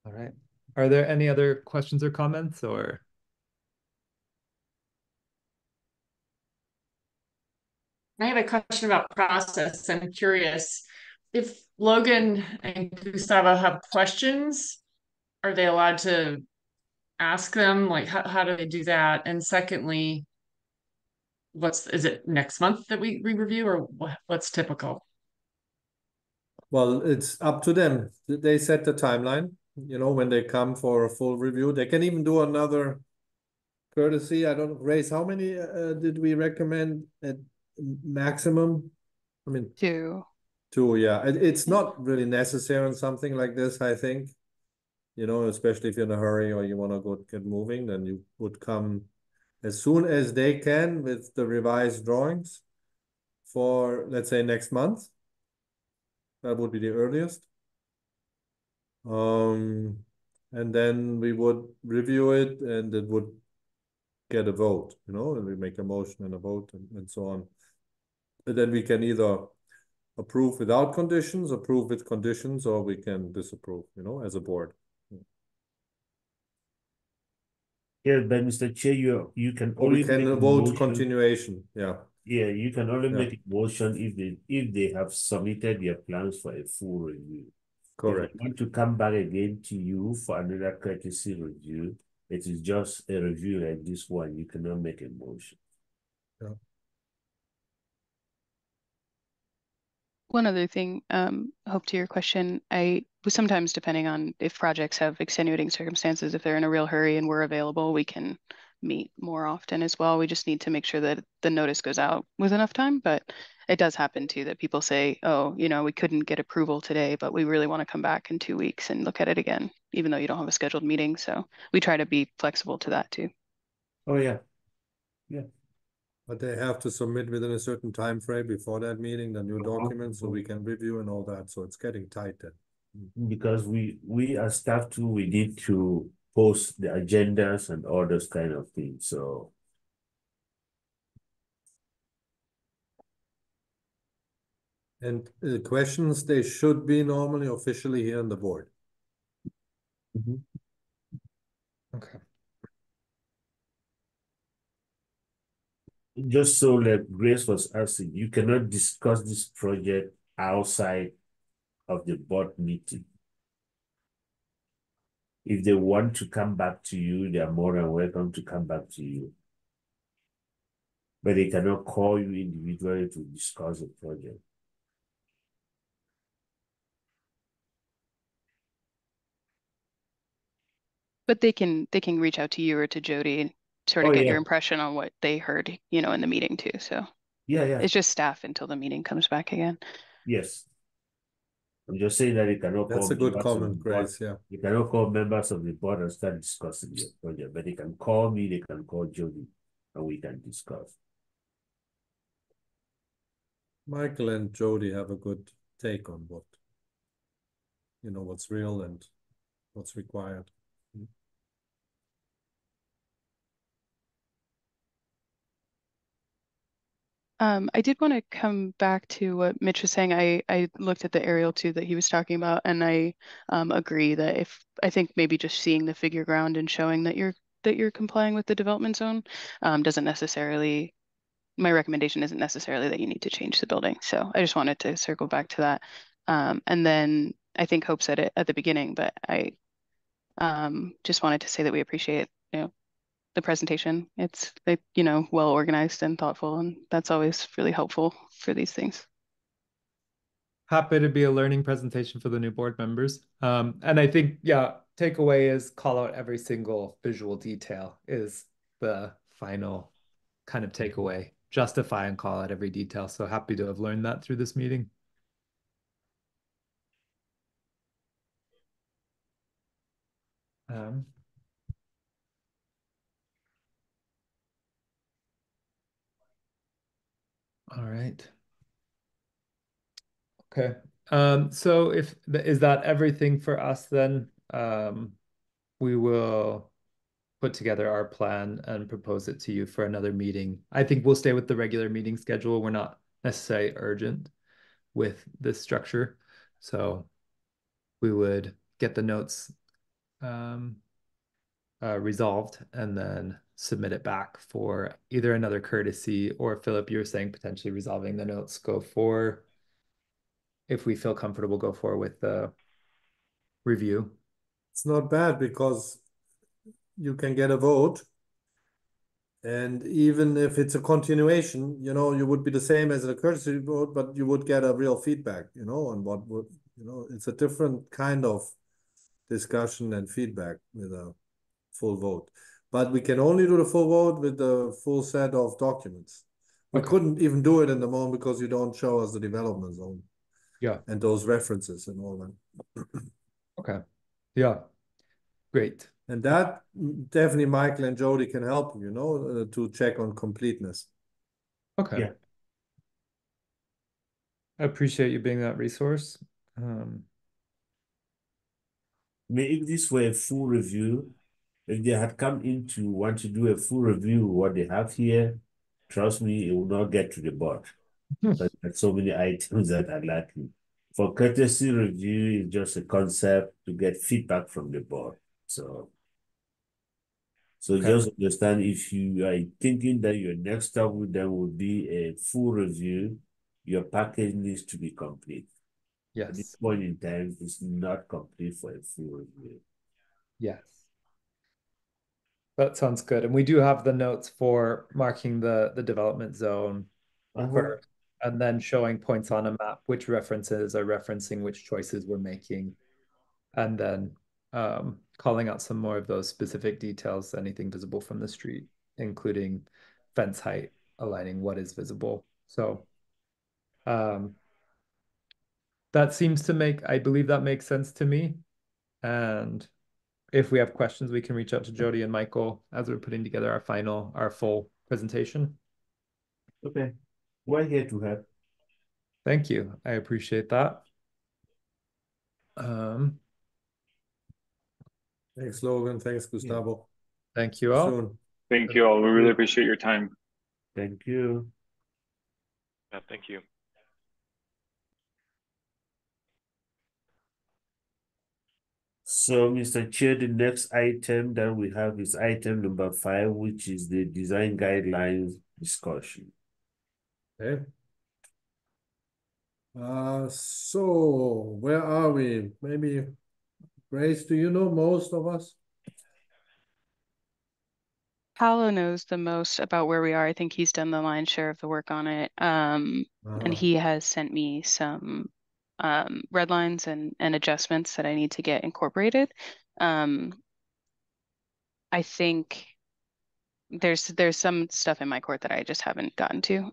All right. Are there any other questions or comments or? I have a question about process. I'm curious if Logan and Gustavo have questions, are they allowed to ask them? Like, how do they do that? And secondly, is it next month that we review or what's typical? Well, it's up to them. They set the timeline, when they come for a full review. They can even do another courtesy. I don't know, Grace, how many did we recommend at maximum? I mean, Two. two, yeah. It's not really necessary on something like this, I think. Especially if you're in a hurry or you want to go get moving, then you would come as soon as they can with the revised drawings for, let's say, next month. That would be the earliest. And then we would review it and it would get a vote, and we make a motion and a vote and so on. And then we can either approve without conditions, approve with conditions, or we can disapprove, as a board. Yeah, but Mr. Chair, you can Or we only can make a vote motion. continuation, yeah. Yeah, you can only Yeah. make a motion if they have submitted their plans for a full review. Correct. If they want to come back again to you for another courtesy review, it is just a review like this one. You cannot make a motion. Yeah. One other thing, Hope, to your question, sometimes depending on if projects have extenuating circumstances, if they're in a real hurry and we're available, we can meet more often as well. We just need to make sure that the notice goes out with enough time, but it does happen too that people say, oh, we couldn't get approval today, but we really want to come back in 2 weeks and look at it again, even though you don't have a scheduled meeting. So we try to be flexible to that too. Oh yeah. Yeah. But they have to submit within a certain time frame before that meeting, the new documents, so we Uh-huh. can review and all that. So it's getting tight then. Because we as staff too, we need to post the agendas and all those kind of things. So And the questions, they should be normally officially here on the board. Okay. just so like Grace was asking, you cannot discuss this project outside of the board meeting. If they want to come back to you, they are more than welcome to come back to you. But they cannot call you individually to discuss the project. But they can reach out to you or to Jody and sort of Oh get your yeah. impression on what they heard, in the meeting too. So Yeah, yeah. it's just staff until the meeting comes back again. Yes. I'm just saying that you cannot call That's a good members of the comment, board. Grace, yeah. You cannot call members of the board and start discussing the project, but they can call me, they can call Jody, and we can discuss. Michael and Jody have a good take on what's real and what's required. I did want to come back to what Mitch was saying. I looked at the aerial too that he was talking about, and I agree that I think maybe just seeing the figure ground and showing that you're complying with the development zone doesn't necessarily. My recommendation isn't necessarily that you need to change the building. So I just wanted to circle back to that. And then I think Hope said it at the beginning, but I just wanted to say that we appreciate the presentation. It's well organized and thoughtful, and that's always really helpful for these things. Happy to be a learning presentation for the new board members. And I think, yeah, takeaway is call out every single visual detail is the final kind of takeaway. Justify and call out every detail. So happy to have learned that through this meeting. All right. Okay. So is that everything for us then? We will put together our plan and propose it to you for another meeting. I think we'll stay with the regular meeting schedule. We're not necessarily urgent with this structure. So we would get the notes resolved and then submit it back for either another courtesy or Philip, you were saying potentially resolving the notes, if we feel comfortable, go forward with the review. It's not bad because you can get a vote. And even if it's a continuation, you would be the same as a courtesy vote, but you would get a real feedback, on what would, it's a different kind of discussion and feedback with a full vote. But we can only do the full vote with the full set of documents. We Okay. couldn't even do it in the moment because you don't show us the development zone. Yeah. And those references and all that. Okay. Yeah. Great. And that definitely Michael and Jody can help you, to check on completeness. Okay. Yeah. I appreciate you being that resource. I mean, if this were a full review, if they had come in to want to do a full review of what they have here, trust me, it will not get to the board. But there's so many items that are lacking. For courtesy review, it's just a concept to get feedback from the board. So Okay. just understand, if you are thinking that your next step with them would be a full review, your package needs to be complete. At this Yes. point in time, it's not complete for a full review. Yes. That sounds good. And we do have the notes for marking the development zone first, and then showing points on a map, which references are referencing which choices we're making, and then calling out some more of those specific details, anything visible from the street, including fence height, aligning what is visible. So that seems to I believe that makes sense to me. And if we have questions, we can reach out to Jody and Michael as we're putting together our full presentation. Okay, we're here to help. Thank you. I appreciate that. Thanks, Logan. Thanks, Gustavo. Thank you all. Soon. Thank you all. We really appreciate your time. Thank you. Yeah, thank you. So, Mr. Chair, the next item that we have is item number 5, which is the design guidelines discussion. Okay. So where are we? Maybe Grace, do you know most of us? Paolo knows the most about where we are. I think he's done the lion's share of the work on it. And he has sent me some red lines and adjustments that I need to get incorporated. I think there's some stuff in my court that I just haven't gotten to.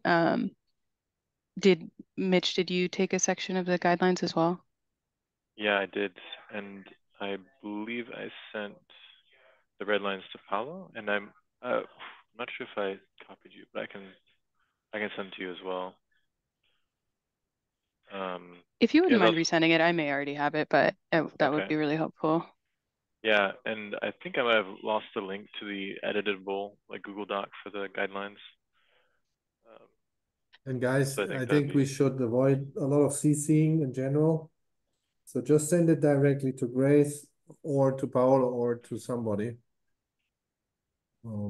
Mitch, did you take a section of the guidelines as well? Yeah, I did. And I believe I sent the red lines to Paolo, and I'm not sure if I copied you, but I can send to you as well. If you wouldn't yeah, mind resending it, I may already have it, but that would Okay. be really helpful. Yeah, and I think I might have lost the link to the editable like Google Doc for the guidelines. And guys, So I I think think we should avoid a lot of CCing in general. So just send it directly to Grace or to Paolo or to somebody,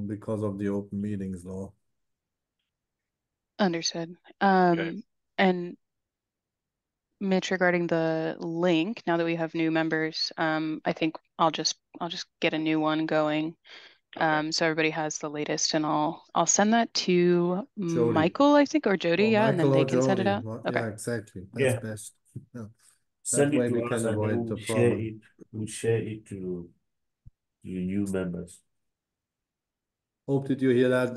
because of the open meetings law. Understood. Okay. And Mitch, regarding the link, now that we have new members, I think I'll just get a new one going. Okay. So everybody has the latest, and I'll send that to Jody. Michael, I think, or Jody, Or yeah, and then Michael they or can send it Jody. out. Okay. Yeah, exactly. That's Yeah. best. Yeah. Send That it way to we us, can and then avoid the we'll share problem. it. We'll share it to your new members. Hope, did you hear that?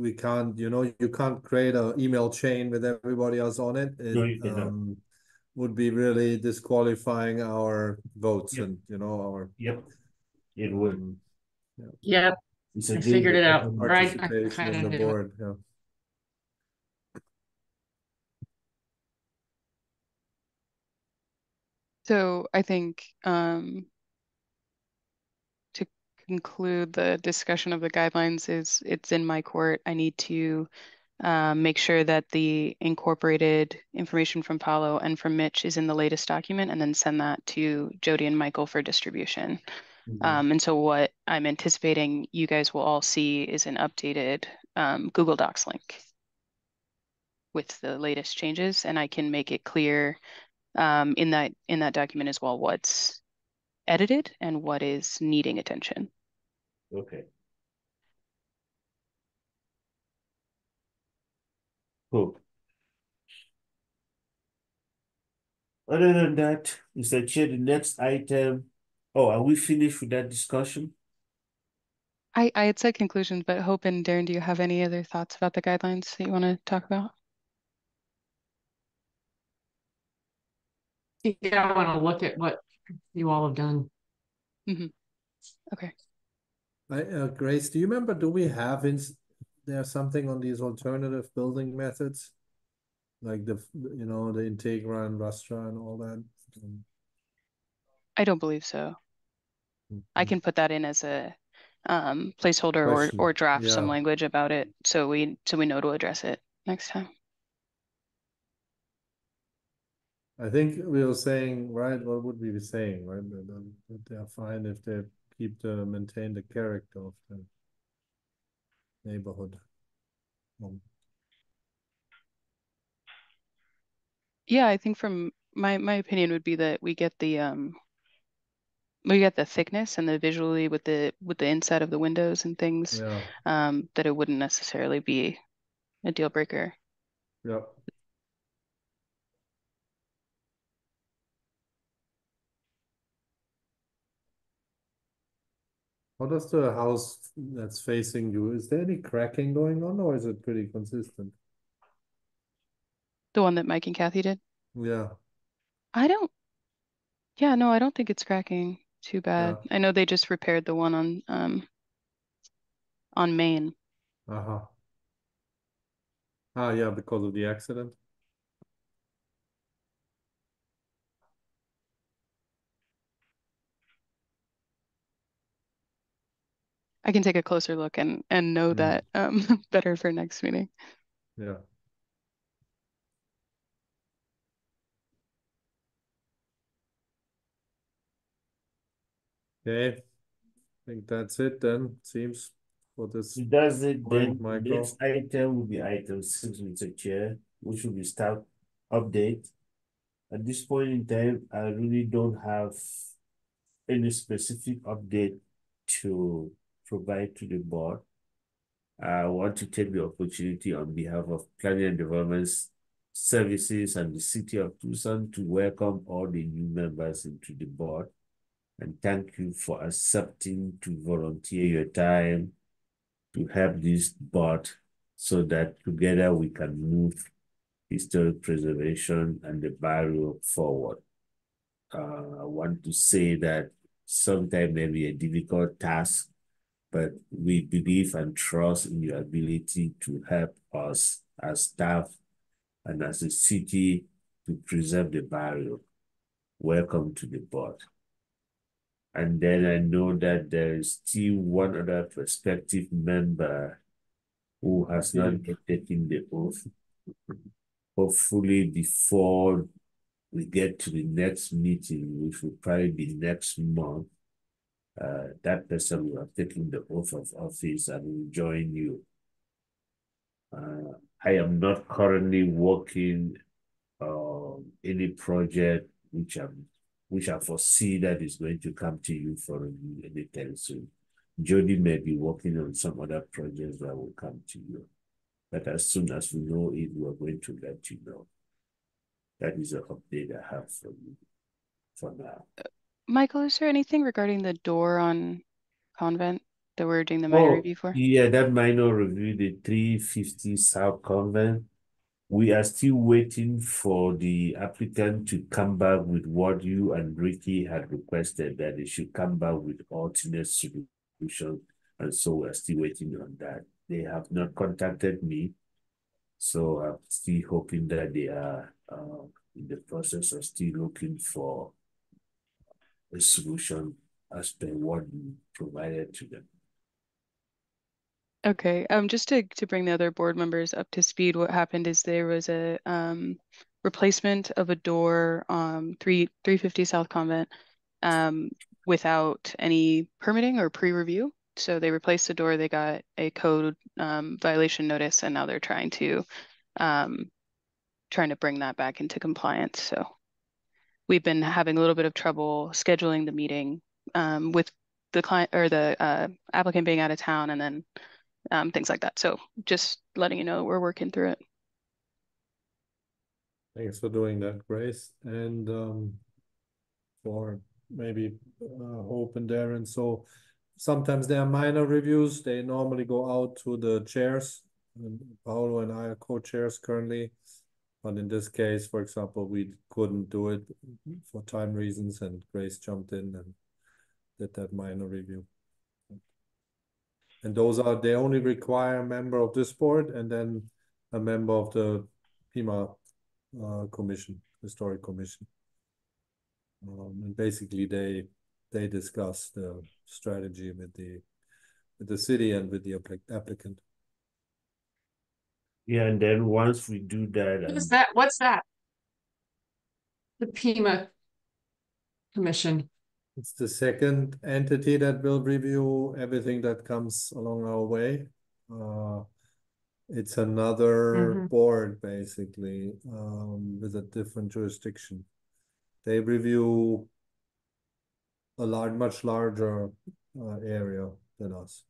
We can't, you can't create an email chain with everybody else on it. No, you cannot. Would be really disqualifying our votes. Yep. And our Yep, it would. Yep, It's I against figured the it out. open Right, I participation kind in of the knew. board. Yeah. So I think to conclude the discussion of the guidelines is it's in my court. I need to make sure that the incorporated information from Paolo and from Mitch is in the latest document, and then send that to Jody and Michael for distribution. And so what I'm anticipating you guys will all see is an updated Google Docs link with the latest changes, and I can make it clear in that document as well what's edited and what is needing attention. Okay. Cool. Other than that, Mr. Chair, the next item. Oh, are we finished with that discussion? I had said conclusions, but Hope and Darren, do you have any other thoughts about the guidelines that you want to talk about? Yeah, I want to look at what you all have done. Okay. Grace, do you remember, do we have there's something on these alternative building methods? Like the Integra and Rastra and all that? I don't believe so. I can put that in as a placeholder Question. or draft some Yeah. language about it so we know to address it next time. I think we were saying, right, what would we be saying, right? That they're fine if they maintain the character of the neighborhood. Yeah, I think from my opinion would be that we get the thickness and the visually with the inside of the windows and things, Yeah. that it wouldn't necessarily be a deal breaker. Yeah. How does the house that's facing you, is there any cracking going on, or is it pretty consistent? The one that Mike and Kathy did? Yeah. Yeah, no, I don't think it's cracking too bad. Yeah. I know they just repaired the one on Main. Uh-huh. Ah, yeah, because of the accident. I can take a closer look and know that better for next meeting. Yeah. Okay. I think that's it then, seems, for this Does it then? point, The Michael. next item will be item 6, Mr. Chair, which will be staff update. At this point in time, I really don't have any specific update to provide to the board. I want to take the opportunity on behalf of Planning and Development Services and the City of Tucson to welcome all the new members into the board. And thank you for accepting to volunteer your time to help this board so that together we can move historic preservation and the barrio forward. I want to say that sometimes may be a difficult task, but we believe and trust in your ability to help us as staff and as a city to preserve the barrio. Welcome to the board. And then I know that there is still one other prospective member who has not yet taken the oath. Hopefully before we get to the next meeting, which will probably be next month, that person will have taken the oath of office and will join you. I am not currently working on any project which I foresee that is going to come to you for review anytime soon. Jody may be working on some other projects that will come to you. But as soon as we know it, we are going to let you know. That is an update I have for you for now. Michael, is there anything regarding the door on Convent that we're doing the minor review for? Yeah, that minor review, the 350 South Convent. We are still waiting for the applicant to come back with what you and Ricky had requested, that they should come back with alternate solution. And so we're still waiting on that. They have not contacted me. So I'm still hoping that they are in the process of still looking for a solution as per what we provided to them. Okay, just to bring the other board members up to speed, what happened is there was a replacement of a door 350 South Convent without any permitting or pre-review. So they replaced the door, they got a code violation notice, and now they're trying to bring that back into compliance. So we've been having a little bit of trouble scheduling the meeting with the client or the applicant being out of town, and then things like that. So just letting you know we're working through it. Thanks for doing that, Grace. And for maybe Hope and Darren. So sometimes there are minor reviews. They normally go out to the chairs. And Paolo and I are co-chairs currently. But in this case, for example, we couldn't do it for time reasons, and Grace jumped in and did that minor review. And they only require a member of this board and then a member of the PIMA commission, historic commission. And basically they discuss the strategy with the city and with the applicant. Yeah, and then once we do that, What's that? What's that? The PIMA Commission. It's the second entity that will review everything that comes along our way. It's another board basically with a different jurisdiction. They review a much larger area than us.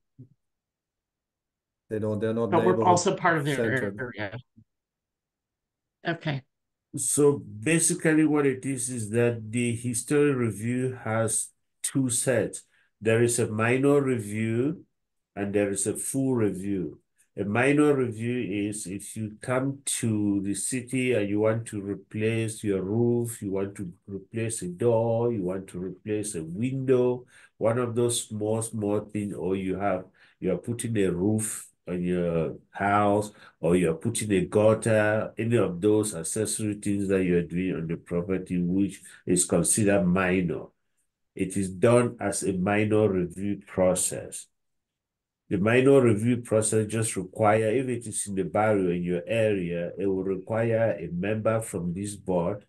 They're not But we're also part of their centered. area. Okay. So basically what it is that the history review has two sets. There is a minor review and there is a full review. A minor review is if you come to the city and you want to replace your roof, you want to replace a door, you want to replace a window, one of those small things, or you are putting a roof on your house, or you're putting a gutter, any of those accessory things that you're doing on the property, which is considered minor. It is done as a minor review process. The minor review process just require, if it is in the barrio in your area, it will require a member from this board,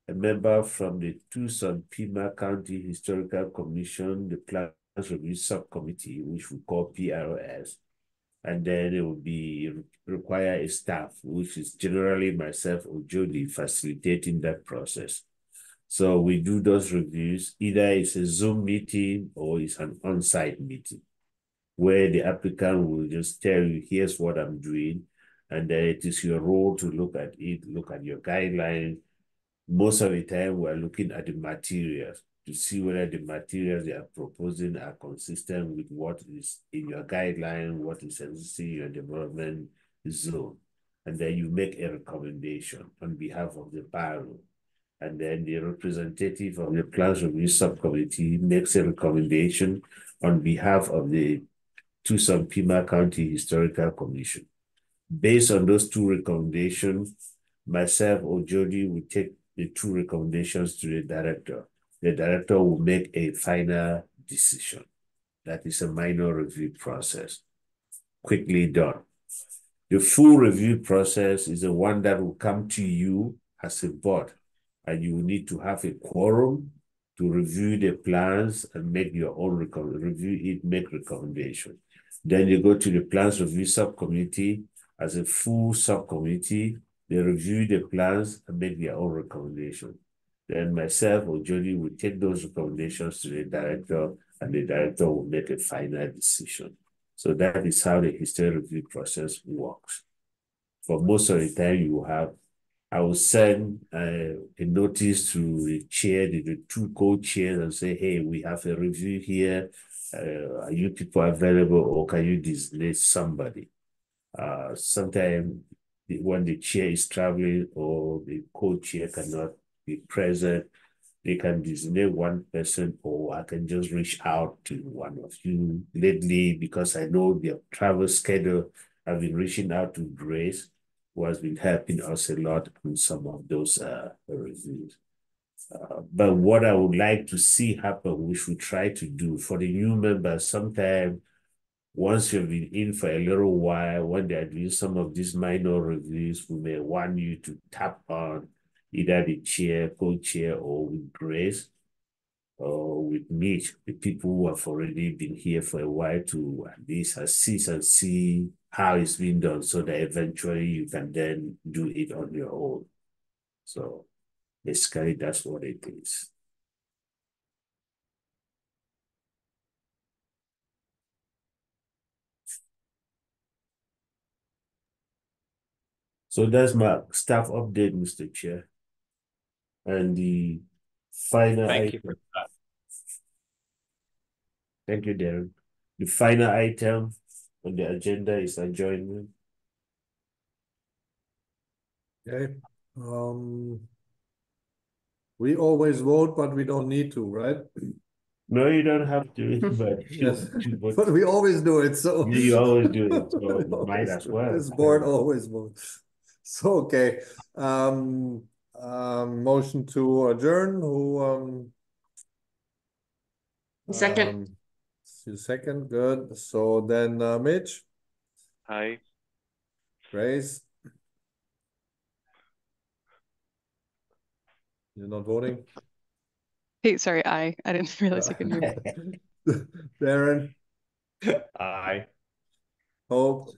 a member from the Tucson Pima County Historical Commission, the Plans Review Subcommittee, which we call PRS, and then it will require a staff, which is generally myself or Jody facilitating that process. So we do those reviews, either it's a Zoom meeting or it's an on-site meeting, where the applicant will just tell you, here's what I'm doing, and then it is your role to look at it, look at your guidelines. Most of the time, we're looking at the materials to see whether the materials they are proposing are consistent with what is in your guideline, what is existing in your development zone. And then you make a recommendation on behalf of the barrio. And then the representative of the Plans Review Subcommittee makes a recommendation on behalf of the Tucson Pima County Historical Commission. Based on those two recommendations, myself or Jody will take the two recommendations to the director. The director will make a final decision. That is a minor review process, quickly done. The full review process is the one that will come to you as a board, and you will need to have a quorum to review the plans and make your own make recommendation. Then you go to the Plans Review Subcommittee as a full subcommittee. They review the plans and make their own recommendation. Then myself or Jody will take those recommendations to the director, and the director will make a final decision. So that is how the history review process works. For most of the time, I will send a notice to the chair, the two co-chairs, and say, hey, we have a review here. Are you people available, or can you designate somebody? Sometimes when the chair is traveling or the co-chair cannot be present, they can designate one person, or I can just reach out to one of you. Lately, because I know their travel schedule, I've been reaching out to Grace, who has been helping us a lot on some of those reviews. But what I would like to see happen, which we try to do for the new members, sometime once you've been in for a little while, when they're doing some of these minor reviews, we may want you to tap on either the chair, co-chair, or with Grace, or we meet the people who have already been here for a while to at least assist and see how it's been done so that eventually you can then do it on your own. So basically that's what it is. So that's my staff update, Mr. Chair. And the final Thank you item. for that. Thank you, Darren. The final item on the agenda is adjournment. Okay. We always vote, but we don't need to, right? No, you don't have to, but Yes, but but we always do it, so. you always do it, so We you might always as do it. well. This board always votes. So, okay, motion to adjourn, who, Second. second, good, so then, Mitch, Hi. Grace. You're not voting? Hey, sorry, I didn't realize you couldn't hear me. Darren, Aye. Hope,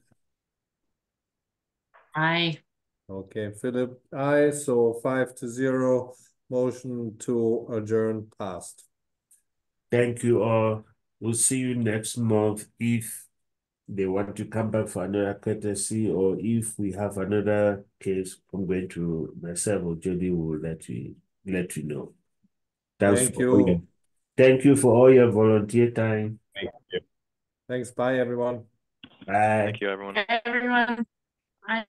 Aye. okay, Philip, aye, so 5-0, motion to adjourn passed. Thank you all. We'll see you next month if they want to come back for another courtesy, or if we have another case. I'm going to myself or Jody will let you know. Thank you. Thank you for all your volunteer time. Thank you. Thanks, bye, everyone. Bye. Thank you, everyone. Everyone.